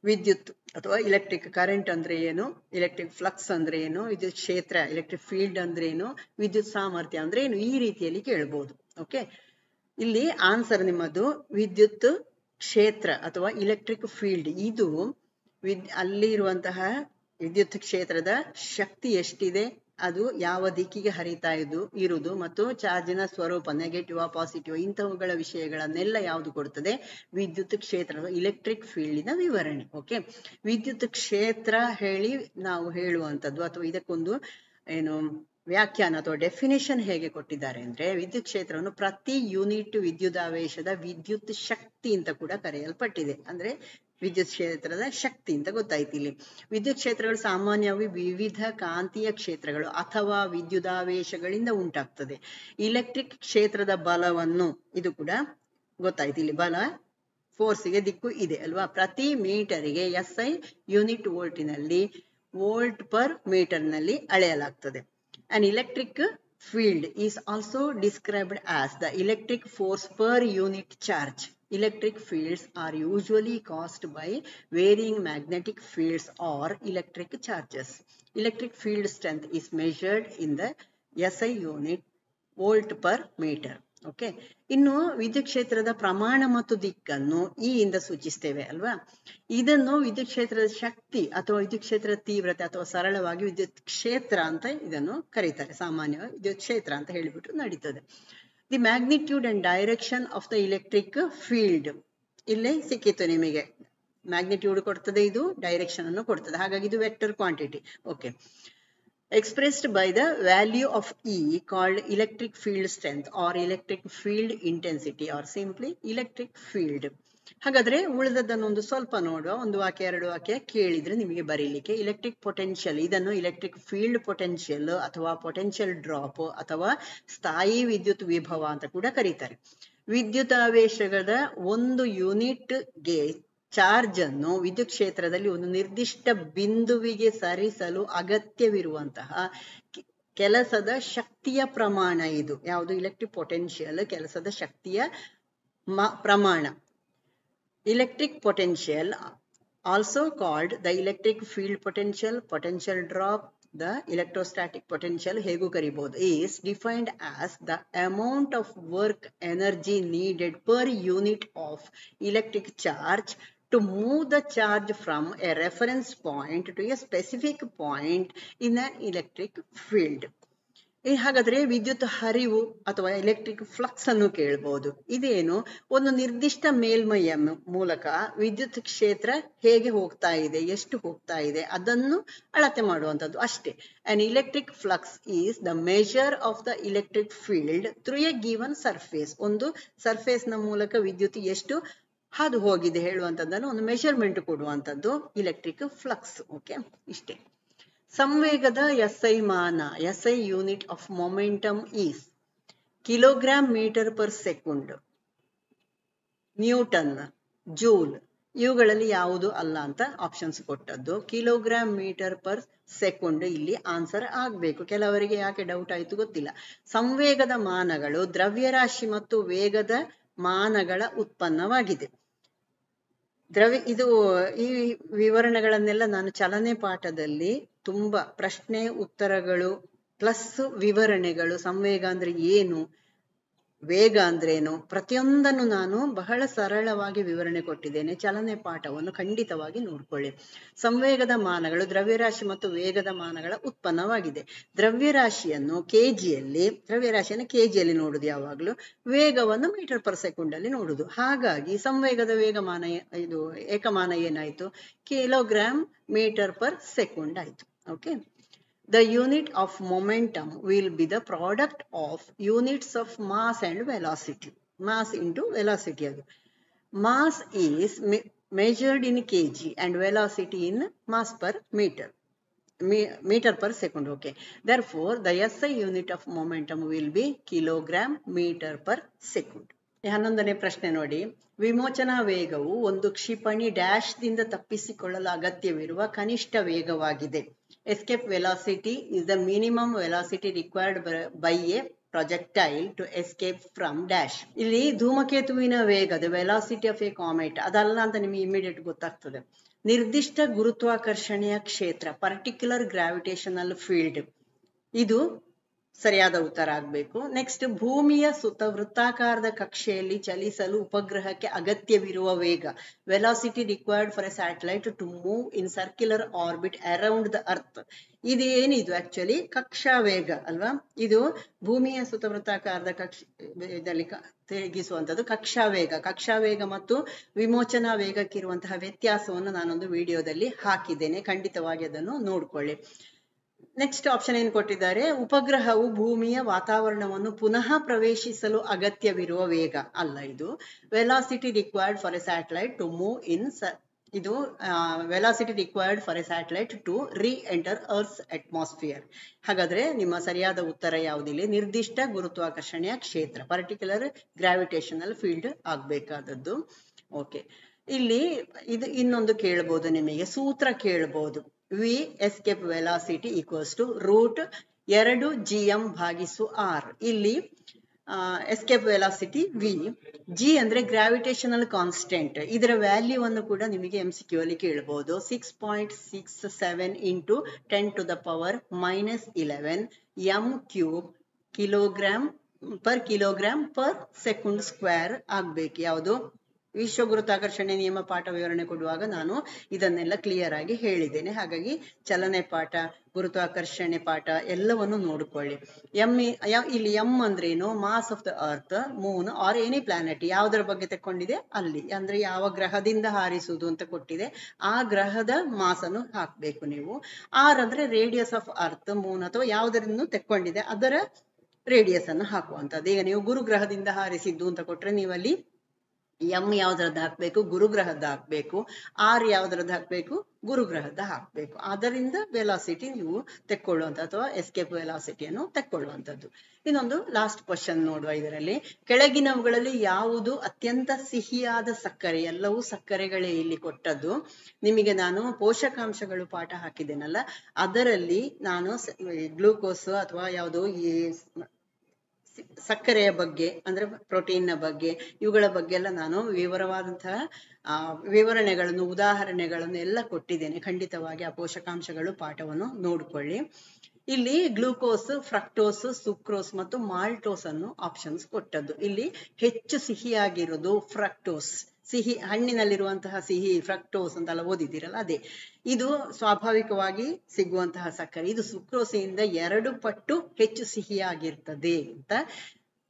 ವಿದ್ಯುತ್ ಅಥವಾ ಇಲೆಕ್ಟ್ರಿಕ್ ಕರೆಂಟ್ ಅಂದ್ರೆ ಏನು, ಇಲೆಕ್ಟ್ರಿಕ್ ಫ್ಲಕ್ಸ್ ಅಂದ್ರೆ ಏನು, ವಿದ್ಯುತ್ ಕ್ಷೇತ್ರ ಎಲೆಕ್ಟ್ರಿಕ್ ಫೀಲ್ಡ್ ಅಂದ್ರೆ ಏನು, ವಿದ್ಯುತ್ ಸಾಮರ್ಥ್ಯ ಅಂದ್ರೆ ಏನು, ಈ ರೀತಿಯಲ್ಲಿ ಕೇಳ್ಬೋದು. ಓಕೆ, ಇಲ್ಲಿ ಆನ್ಸರ್ ನಿಮ್ಮದು ವಿದ್ಯುತ್ ಕ್ಷೇತ್ರ ಅಥವಾ ಇಲೆಕ್ಟ್ರಿಕ್ ಫೀಲ್ಡ್. ಇದು ಅಲ್ಲಿ ಇರುವಂತಹ ವಿದ್ಯುತ್ ಕ್ಷೇತ್ರದ ಶಕ್ತಿ ಎಷ್ಟಿದೆ, ಅದು ಯಾವ ದಿಕ್ಕಿಗೆ ಹರಿತಾ ಇರುವುದು ಮತ್ತು ಚಾರ್ಜಿನ ಸ್ವರೂಪ ನೆಗೆಟಿವ್ ಪಾಸಿಟಿವ್ ಇಂಥವುಗಳ ವಿಷಯಗಳನ್ನೆಲ್ಲ ಯಾವುದು ಕೊಡ್ತದೆ, ವಿದ್ಯುತ್ ಕ್ಷೇತ್ರದ ಇಲೆಕ್ಟ್ರಿಕ್ ಫೀಲ್ಡಿನ ವಿವರಣೆ. ಓಕೆ, ವಿದ್ಯುತ್ ಕ್ಷೇತ್ರ ಹೇಳಿ ನಾವು ಹೇಳುವಂಥದ್ದು ಅಥವಾ ಇದಕ್ಕೊಂದು ಏನು ವ್ಯಾಖ್ಯಾನ ಅಥವಾ ಡೆಫಿನೇಷನ್ ಹೇಗೆ ಕೊಟ್ಟಿದ್ದಾರೆ ಅಂದ್ರೆ, ವಿದ್ಯುತ್ ಕ್ಷೇತ್ರವನ್ನು ಪ್ರತಿ ಯೂನಿಟ್ ವಿದ್ಯುದಾವೇಶದ ವಿದ್ಯುತ್ ಶಕ್ತಿ ಅಂತ ಕೂಡ ಕರೆಯಲ್ಪಟ್ಟಿದೆ. ಅಂದ್ರೆ ವಿದ್ಯುತ್ ಕ್ಷೇತ್ರದ ಶಕ್ತಿ ಅಂತ ಗೊತ್ತಾಯ್ತು. ಇಲ್ಲಿ ವಿದ್ಯುತ್ ಕ್ಷೇತ್ರಗಳು ಸಾಮಾನ್ಯವಾಗಿ ವಿವಿಧ ಕಾಂತೀಯ ಕ್ಷೇತ್ರಗಳು ಅಥವಾ ವಿದ್ಯುದಾವೇಶಗಳಿಂದ ಉಂಟಾಗ್ತದೆ. ಇಲೆಕ್ಟ್ರಿಕ್ ಕ್ಷೇತ್ರದ ಬಲವನ್ನು, ಇದು ಕೂಡ ಗೊತ್ತಾಯ್ತು, ಇಲ್ಲಿ ಬಲ ಫೋರ್ಸಿಗೆ ದಿಕ್ಕು ಇದೆ ಅಲ್ವಾ. ಪ್ರತಿ ಮೀಟರಿಗೆ SI ಯೂನಿಟ್ ವೋಲ್ಟಿನಲ್ಲಿ ವೋಲ್ಟ್ ಪರ್ ಮೀಟರ್ ನಲ್ಲಿ ಅಳೆಯಲಾಗ್ತದೆ. An electric field is also described as the electric force per unit charge. Electric fields are usually caused by varying magnetic fields or electric charges. Electric field strength is measured in the SI unit volt per meter. Okay, ಇನ್ನು ವಿದ್ಯುತ್ ಕ್ಷೇತ್ರದ ಪ್ರಮಾಣ ಮತ್ತು ದಿಕ್ಕನ್ನು E ಇಂದ ಸೂಚಿಸ್ತೇವೆ ಅಲ್ವಾ. ಇದನ್ನು ವಿದ್ಯುತ್ ಕ್ಷೇತ್ರದ ಶಕ್ತಿ ಅಥವಾ ವಿದ್ಯುತ್ ಕ್ಷೇತ್ರದ ತೀವ್ರತೆ ಅಥವಾ ಸರಳವಾಗಿ ವಿದ್ಯುತ್ ಕ್ಷೇತ್ರ ಅಂತ ಇದನ್ನು ಕರೀತಾರೆ. ಸಾಮಾನ್ಯವಾಗಿ ವಿದ್ಯುತ್ ಕ್ಷೇತ್ರ ಅಂತ ಹೇಳಿಬಿಟ್ಟು ನಡೀತದೆ. The magnitude and direction of the electric field, ಇಲ್ಲೇ ಸಿಕ್ಕಿತ್ತು ನಿಮಗೆ. ಮ್ಯಾಗ್ನಿಟ್ಯೂಡ್ ಕೊಡ್ತದೆ, ಇದು ಡೈರೆಕ್ಷನ್ ಅನ್ನು ಕೊಡ್ತದೆ, ಹಾಗಾಗಿ ಇದು vector quantity. Okay, expressed by the value of E called electric field strength or electric field intensity or simply electric field. ಹಾಗಾದ್ರೆ ಉಳಿದದ್ದನ್ನೊಂದು ಸ್ವಲ್ಪ ನೋಡುವ. ಒಂದು ವಾಕ್ಯ ಎರಡು ವಾಕ್ಯ ಕೇಳಿದ್ರೆ ನಿಮಗೆ ಬರೀಲಿಕ್ಕೆ. ಇಲೆಕ್ಟ್ರಿಕ್ ಪೊಟೆನ್ಷಿಯಲ್, ಇದನ್ನು ಇಲೆಕ್ಟ್ರಿಕ್ ಫೀಲ್ಡ್ ಪೊಟೆನ್ಷಿಯಲ್ ಅಥವಾ ಪೊಟೆನ್ಷಿಯಲ್ ಡ್ರಾಪ್ ಅಥವಾ ಸ್ಥಾಯಿ ವಿದ್ಯುತ್ ವಿಭವ ಅಂತ ಕೂಡ ಕರೀತಾರೆ. ವಿದ್ಯುತಾವೇಶದ ಒಂದು ಯೂನಿಟ್ಗೆ ಚಾರ್ಜ್ ಅನ್ನು ವಿದ್ಯುತ್ ಕ್ಷೇತ್ರದಲ್ಲಿ ಒಂದು ನಿರ್ದಿಷ್ಟ ಬಿಂದುವಿಗೆ ಸರಿಸಲು ಅಗತ್ಯವಿರುವಂತಹ ಕೆಲಸದ ಶಕ್ತಿಯ ಪ್ರಮಾಣ. ಇದು ಯಾವುದು, ಇಲೆಕ್ಟ್ರಿಕ್ ಪೊಟೆನ್ಷಿಯಲ್, ಕೆಲಸದ ಶಕ್ತಿಯ ಪ್ರಮಾಣ. Electric potential also called the electric field potential, potential drop, the electrostatic potential ಹೇಗೂ ಕರಿಬಹುದು, is defined as the amount of work energy needed per unit of electric charge to move the charge from a reference point to a specific point in an electric field. ಹಾಗಾದ್ರೆ ವಿದ್ಯುತ್ ಹರಿವು ಅಥವಾ electric flux ಅನ್ನು ಕೇಳಬಹುದು. ಇದೇನು, ಒಂದು ನಿರ್ದಿಷ್ಟ ಮೇಲ್ಮೈಯ ಮೂಲಕ ವಿದ್ಯುತ್ ಕ್ಷೇತ್ರ ಹೇಗೆ ಹೋಗ್ತಾ ಇದೆ, ಎಷ್ಟು ಹೋಗ್ತಾ ಇದೆ, ಅದನ್ನು ಅಳತೆ ಮಾಡುವಂಥದ್ದು ಅಷ್ಟೇ. An electric flux is the measure of the electric field through a given surface. ಒಂದು ಸರ್ಫೇಸ್ ನ ಮೂಲಕ ವಿದ್ಯುತ್ ಎಷ್ಟು ಹಾದು ಹೋಗಿದೆ ಹೇಳುವಂಥದ್ದನ್ನು ಒಂದು ಮೆಷರ್ಮೆಂಟ್ ಕೊಡುವಂಥದ್ದು ಇಲೆಕ್ಟ್ರಿಕ್ ಫ್ಲಕ್ಸ್. ಓಕೆ, ಇಷ್ಟೇ. ಸಂವೇಗದ SI ಮಾನ, SI unit of momentum is kilogram metre per second, newton, joule. ಇವುಗಳಲ್ಲಿ ಯಾವುದು ಅಲ್ಲ ಅಂತ ಆಪ್ಷನ್ಸ್ ಕೊಟ್ಟದ್ದು. ಕಿಲೋಗ್ರಾಮ್ ಮೀಟರ್ ಪರ್ ಸೆಕೆಂಡ್ ಇಲ್ಲಿ ಆನ್ಸರ್ ಆಗ್ಬೇಕು. ಕೆಲವರಿಗೆ ಯಾಕೆ ಡೌಟ್ ಆಯ್ತು ಗೊತ್ತಿಲ್ಲ. ಸಂವೇಗದ ಮಾನಗಳು ದ್ರವ್ಯರಾಶಿ ಮತ್ತು ವೇಗದ ಮಾನಗಳ ಉತ್ಪನ್ನವಾಗಿದೆ. ಇದು ಈ ವಿವರಣೆಗಳನ್ನೆಲ್ಲ ನಾನು ಚಲನೆ ಪಾಠದಲ್ಲಿ ತುಂಬಾ ಪ್ರಶ್ನೆ ಉತ್ತರಗಳು ಪ್ಲಸ್ ವಿವರಣೆಗಳು, ಸಂವೇಗ ಅಂದ್ರೆ ಏನು, ವೇಗ ಅಂದ್ರೇನು, ಪ್ರತಿಯೊಂದನ್ನು ನಾನು ಬಹಳ ಸರಳವಾಗಿ ವಿವರಣೆ ಕೊಟ್ಟಿದ್ದೇನೆ. ಚಲನೆ ಪಾಠವನ್ನು ಖಂಡಿತವಾಗಿ ನೋಡ್ಕೊಳ್ಳಿ. ಸಂವೇಗದ ಮಾನಗಳು ದ್ರವ್ಯರಾಶಿ ಮತ್ತು ವೇಗದ ಮಾನಗಳ ಉತ್ಪನ್ನವಾಗಿದೆ. ದ್ರವ್ಯರಾಶಿಯನ್ನು ಕೆಜಿಯಲ್ಲಿ ನೋಡುದು ಯಾವಾಗ್ಲೂ, ವೇಗವನ್ನು ಮೀಟರ್ ಪರ್ ಸೆಕೆಂಡ್ ಅಲ್ಲಿ ನೋಡುದು. ಹಾಗಾಗಿ ಸಂವೇಗದ ವೇಗಮಾನ ಇದು ಏಕಮಾನ ಏನಾಯ್ತು, ಕಿಲೋಗ್ರಾಮ್ ಮೀಟರ್ ಪರ್ ಸೆಕೆಂಡ್ ಆಯ್ತು. Okay, the unit of momentum will be the product of units of mass and velocity. Mass into velocity. Mass is measured in kg and velocity in mass per meter per second. Okay, therefore the SI unit of momentum will be kilogram meter per second. 11ನೇ ಪ್ರಶ್ನೆ ನೋಡಿ. ವಿಮೋಚನಾ ವೇಗವು ಒಂದು ಕ್ಷಿಪಣಿ dash ದಿಂದ ತಪ್ಪಿಸಿಕೊಳ್ಳಲು ಅಗತ್ಯವಿರುವ ಕನಿಷ್ಠ ವೇಗವಾಗಿದೆ. Escape velocity is the minimum velocity required by a projectile to escape from dash. ಇಲ್ಲಿ ಧೂಮಕೇತುವಿನ ವೇಗ, the velocity of a comet ಅದಲ್ಲ ಅಂತ ನಿಮಗೆ ಇಮಿಡಿಯೇಟ್ ಗೊತ್ತಾಗ್ತದೆ. ನಿರ್ದಿಷ್ಟ ಗುರುತ್ವಾಕರ್ಷಣೆಯ ಕ್ಷೇತ್ರ, ಪರ್ಟಿಕ್ಯುಲರ್ ಗ್ರಾವಿಟೇಷನಲ್ ಫೀಲ್ಡ್, ಇದು ಸರಿಯಾದ ಉತ್ತರ ಆಗಬೇಕು. ನೆಕ್ಸ್ಟ್, ಭೂಮಿಯ ಸುತ್ತ ವೃತ್ತಾಕಾರದ ಕಕ್ಷೆಯಲ್ಲಿ ಚಲಿಸಲು ಉಪಗ್ರಹಕ್ಕೆ ಅಗತ್ಯವಿರುವ ವೇಗ, velocity required for a satellite to move in circular orbit around the earth. ಇದೇನಿದು ಆಕ್ಚುಲಿ ಕಕ್ಷಾ ವೇಗ ಅಲ್ವಾ, ಇದು ಭೂಮಿಯ ಸುತ್ತ ವೃತ್ತಾಕಾರದ ಕಕ್ಷೆಯಲ್ಲಿ ತಿರುಗಿಸುವಂತದ್ದು ಕಕ್ಷಾ ವೇಗ. ಕಕ್ಷಾ ವೇಗ ಮತ್ತು ವಿಮೋಚನಾ ವೇಗಕ್ಕಿರುವಂತಹ ವ್ಯತ್ಯಾಸವನ್ನು ನಾನೊಂದು ವಿಡಿಯೋದಲ್ಲಿ ಹಾಕಿದ್ದೇನೆ, ಖಂಡಿತವಾಗಿ ಅದನ್ನು ನೋಡ್ಕೊಳ್ಳಿ. ನೆಕ್ಸ್ಟ್ ಆಪ್ಷನ್ ಏನ್ ಕೊಟ್ಟಿದ್ದಾರೆ, ಉಪಗ್ರಹವು ಭೂಮಿಯ ವಾತಾವರಣವನ್ನು ಪುನಃ ಪ್ರವೇಶಿಸಲು ಅಗತ್ಯವಿರುವ ವೇಗ ಅಲ್ಲ, ಇದು velocity required for a satellite to move in, ಇದು velocity required for a satellite to reenter earth's atmosphere. ಹಾಗಾದ್ರೆ ನಿಮ್ಮ ಸರಿಯಾದ ಉತ್ತರ ಯಾವುದಿಲ್ಲ, ನಿರ್ದಿಷ್ಟ ಗುರುತ್ವಾಕರ್ಷಣೆಯ ಕ್ಷೇತ್ರ, ಪರ್ಟಿಕ್ಯುಲರ್ ಗ್ರಾವಿಟೇಷನಲ್ ಫೀಲ್ಡ್ ಆಗ್ಬೇಕಾದದ್ದು. ಓಕೆ, ಇಲ್ಲಿ ಇದು ಇನ್ನೊಂದು ಕೇಳಬಹುದು, ನಿಮಗೆ ಸೂತ್ರ ಕೇಳಬಹುದು. V escape velocity equals to root 2gm ಭಾಗಿಸು r. ಇಲ್ಲಿ ಎಸ್ಕೇಪ್ ವೆಲಾಸಿಟಿ ವಿ, ಜಿ ಅಂದ್ರೆ ಗ್ರಾವಿಟೇಷನಲ್ ಕಾನ್ಸ್ಟೆಂಟ್, ಇದರ ವ್ಯಾಲ್ಯೂವನ್ನು ಕೂಡ ನಿಮಗೆ MCQ ಅಲ್ಲಿ ಕೇಳಬಹುದು. 6.67 into 10⁻⁻11 m³ kilogram per second square ಆಗ್ಬೇಕು. ಯಾವುದು ವಿಶ್ವ ಗುರುತ್ವಾಕರ್ಷಣೆ ನಿಯಮ ಪಾಠ ವಿವರಣೆ ಕೊಡುವಾಗ ನಾನು ಇದನ್ನೆಲ್ಲ ಕ್ಲಿಯರ್ ಆಗಿ ಹೇಳಿದ್ದೇನೆ. ಹಾಗಾಗಿ ಚಲನೆ ಪಾಠ, ಗುರುತ್ವಾಕರ್ಷಣೆ ಪಾಠ ಎಲ್ಲವನ್ನು ನೋಡಿಕೊಳ್ಳಿ. ಇಲ್ಲಿ ಎಂ ಅಂದ್ರೇನು, mass of the earth, moon or any planet, ಯಾವುದರ ಬಗ್ಗೆ ತಕೊಂಡಿದೆ ಅಲ್ಲಿ, ಅಂದ್ರೆ ಯಾವ ಗ್ರಹದಿಂದ ಹಾರಿಸುವುದು ಅಂತ ಕೊಟ್ಟಿದೆ, ಆ ಗ್ರಹದ ಮಾಸ್ ಅನ್ನು ಹಾಕ್ಬೇಕು ನೀವು. ಆರ್ ಅಂದ್ರೆ ರೇಡಿಯಸ್ ಆಫ್ ಅರ್ತ್, ಮೂನ್ ಅಥವಾ ಯಾವುದರಿಂದ ತೆಕ್ಕೊಂಡಿದೆ ಅದರ ರೇಡಿಯಸ್ ಅನ್ನು ಹಾಕುವಂಥದ್ದು. ಈಗ ನೀವು ಗುರುಗ್ರಹದಿಂದ ಹಾರಿಸಿದ್ದು ಅಂತ ಕೊಟ್ರೆ ನೀವಲ್ಲಿ ಎಂ ಯಾವ್ದ್ರದ್ದು ಹಾಕ್ಬೇಕು, ಗುರುಗ್ರಹದ ಹಾಕ್ಬೇಕು. ಆರ್ ಯಾವ್ದ್ರದ್ದು ಹಾಕ್ಬೇಕು, ಗುರುಗ್ರಹದ ಹಾಕ್ಬೇಕು. ಅದರಿಂದ ವೆಲಾಸಿಟಿ ನೀವು ತೆಕ್ಕೊಳ್ಳುವಂಥ ಅಥವಾ ಎಸ್ಕೇಪ್ ವೆಲಾಸಿಟಿಯನ್ನು ತೆಕ್ಕೊಳ್ಳುವಂಥದ್ದು. ಇನ್ನೊಂದು ಲಾಸ್ಟ್ ಕ್ವಶನ್ ನೋಡುವ. ಇದರಲ್ಲಿ ಕೆಳಗಿನವುಗಳಲ್ಲಿ ಯಾವುದು ಅತ್ಯಂತ ಸಿಹಿಯಾದ ಸಕ್ಕರೆ? ಎಲ್ಲವೂ ಸಕ್ಕರೆಗಳೇ ಇಲ್ಲಿ ಕೊಟ್ಟದ್ದು. ನಿಮಗೆ ನಾನು ಪೋಷಕಾಂಶಗಳು ಪಾಠ ಹಾಕಿದ್ದೇನಲ್ಲ, ಅದರಲ್ಲಿ ನಾನು ಗ್ಲೂಕೋಸ್ ಅಥವಾ ಯಾವುದೋ ಈ ಸಕ್ಕರೆಯ ಬಗ್ಗೆ ಅಂದ್ರೆ ಪ್ರೋಟೀನ್ನ ಬಗ್ಗೆ ಇವುಗಳ ಬಗ್ಗೆ ಎಲ್ಲ ನಾನು ವಿವರವಾದಂತಹ ವಿವರಣೆಗಳನ್ನು, ಉದಾಹರಣೆಗಳನ್ನು ಎಲ್ಲ ಕೊಟ್ಟಿದ್ದೇನೆ. ಖಂಡಿತವಾಗಿ ಆ ಪೋಷಕಾಂಶಗಳು ಪಾಠವನ್ನು ನೋಡ್ಕೊಳ್ಳಿ. ಇಲ್ಲಿ ಗ್ಲೂಕೋಸ್, ಫ್ರಕ್ಟೋಸ್, ಸುಕ್ರೋಸ್ ಮತ್ತು ಮಾಲ್ಟೋಸ್ ಅನ್ನು ಆಪ್ಷನ್ಸ್ ಕೊಟ್ಟದ್ದು. ಇಲ್ಲಿ ಹೆಚ್ಚು ಸಿಹಿಯಾಗಿರೋದು ಫ್ರಕ್ಟೋಸ್, ಸಿಹಿ ಹಣ್ಣಿನಲ್ಲಿರುವಂತಹ ಸಿಹಿ ಫ್ರಕ್ಟೋಸ್ ಅಂತೆಲ್ಲ ಓದಿದ್ದೀರಲ್ಲ, ಅದೇ ಇದು ಸ್ವಾಭಾವಿಕವಾಗಿ ಸಿಗುವಂತಹ ಸಕ್ಕರೆ. ಇದು ಸುಕ್ರೋಸಿನಿಂದ 2 ಪಟ್ಟು ಹೆಚ್ಚು ಸಿಹಿಯಾಗಿರ್ತದೆ ಅಂತ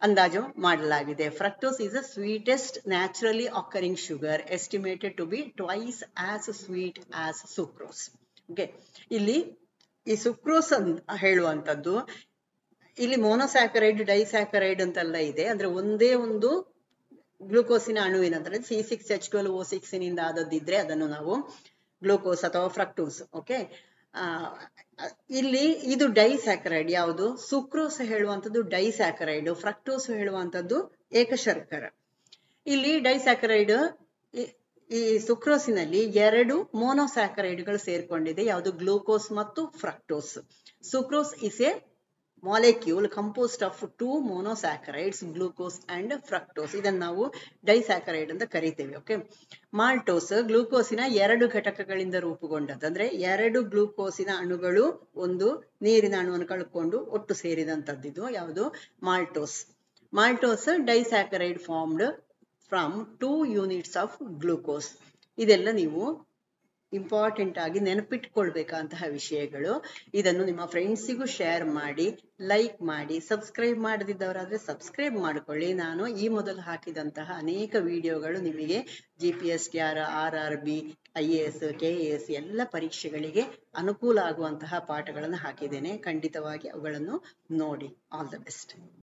ಅಂದಾಜು ಮಾಡಲಾಗಿದೆ. Fructose is the sweetest naturally occurring sugar, estimated to be twice as sweet as sucrose. Okay, ಇಲ್ಲಿ ಈ ಸುಕ್ರೋಸ್ ಅಂತ ಹೇಳುವಂಥದ್ದು ಇಲ್ಲಿ ಮೋನೋಸ್ಯಾಕರೈಡ್, ಡೈಸ್ಯಾಕರೈಡ್ ಅಂತೆಲ್ಲ ಇದೆ. ಅಂದ್ರೆ ಒಂದೇ ಒಂದು ಗ್ಲೂಕೋಸಿನ ಅಣುವಿನ ಅಂದ್ರೆ C6H12O6 ನಿಂದ ಆದದ್ದಿದ್ರೆ ಅದನ್ನು ನಾವು ಗ್ಲೂಕೋಸ್ ಅಥವಾ ಫ್ರಕ್ಟೋಸ್. ಓಕೆ, ಇಲ್ಲಿ ಇದು ಡೈಸ್ಯಾಕರೈಡ್. ಯಾವುದು ಸುಕ್ರೋಸ್ ಹೇಳುವಂಥದ್ದು ಡೈಸ್ಯಾಕರೈಡ್, ಫ್ರಕ್ಟೋಸ್ ಹೇಳುವಂಥದ್ದು ಏಕಶರ್ಕರ. ಇಲ್ಲಿ ಡೈಸ್ಯಾಕರೈಡ್, ಈ ಸುಕ್ರೋಸಿನಲ್ಲಿ 2 ಮೋನೋಸ್ಯಾಕರೈಡ್ಗಳು ಸೇರ್ಕೊಂಡಿದೆ, ಯಾವುದು ಗ್ಲೂಕೋಸ್ ಮತ್ತು fructose. Sucrose is A molecule composed of 2 monosaccharides, glucose and fructose. ಇದನ್ನು ನಾವು ಡೈಸ್ಯಾಕರೈಡ್ ಅಂತ ಕರಿತೇವೆ. ಓಕೆ, ಮಾಲ್ಟೋಸ್ ಗ್ಲೂಕೋಸಿನ 2 ಘಟಕಗಳಿಂದ ರೂಪುಗೊಂಡದ್ದು. ಅಂದ್ರೆ 2 ಗ್ಲೂಕೋಸಿನ ಅಣುಗಳು ಒಂದು ನೀರಿನ ಅಣುವನ್ನು ಕಳ್ಕೊಂಡು ಒಟ್ಟು ಸೇರಿದಂತದ್ದು ಯಾವುದು maltose. Maltose ಡೈಸ್ಯಾಕರೈಡ್ formed from 2 units of glucose. ಇದೆಲ್ಲ ನೀವು ಇಂಪಾರ್ಟೆಂಟ್ ಆಗಿ ನೆನಪಿಟ್ಕೊಳ್ಬೇಕಂತಹ ವಿಷಯಗಳು. ಇದನ್ನು ನಿಮ್ಮ ಫ್ರೆಂಡ್ಸಿಗೂ ಶೇರ್ ಮಾಡಿ, ಲೈಕ್ ಮಾಡಿ. ಸಬ್ಸ್ಕ್ರೈಬ್ ಮಾಡದಿದ್ದವರಾದ್ರೆ ಸಬ್ಸ್ಕ್ರೈಬ್ ಮಾಡಿಕೊಳ್ಳಿ. ನಾನು ಈ ಮೊದಲು ಹಾಕಿದಂತಹ ಅನೇಕ ವಿಡಿಯೋಗಳು ನಿಮಗೆ GPSTR, RRB, IAS, KAS ಎಲ್ಲ ಪರೀಕ್ಷೆಗಳಿಗೆ ಅನುಕೂಲ ಆಗುವಂತಹ ಪಾಠಗಳನ್ನು ಹಾಕಿದ್ದೇನೆ. ಖಂಡಿತವಾಗಿ ಅವುಗಳನ್ನು ನೋಡಿ. All the best.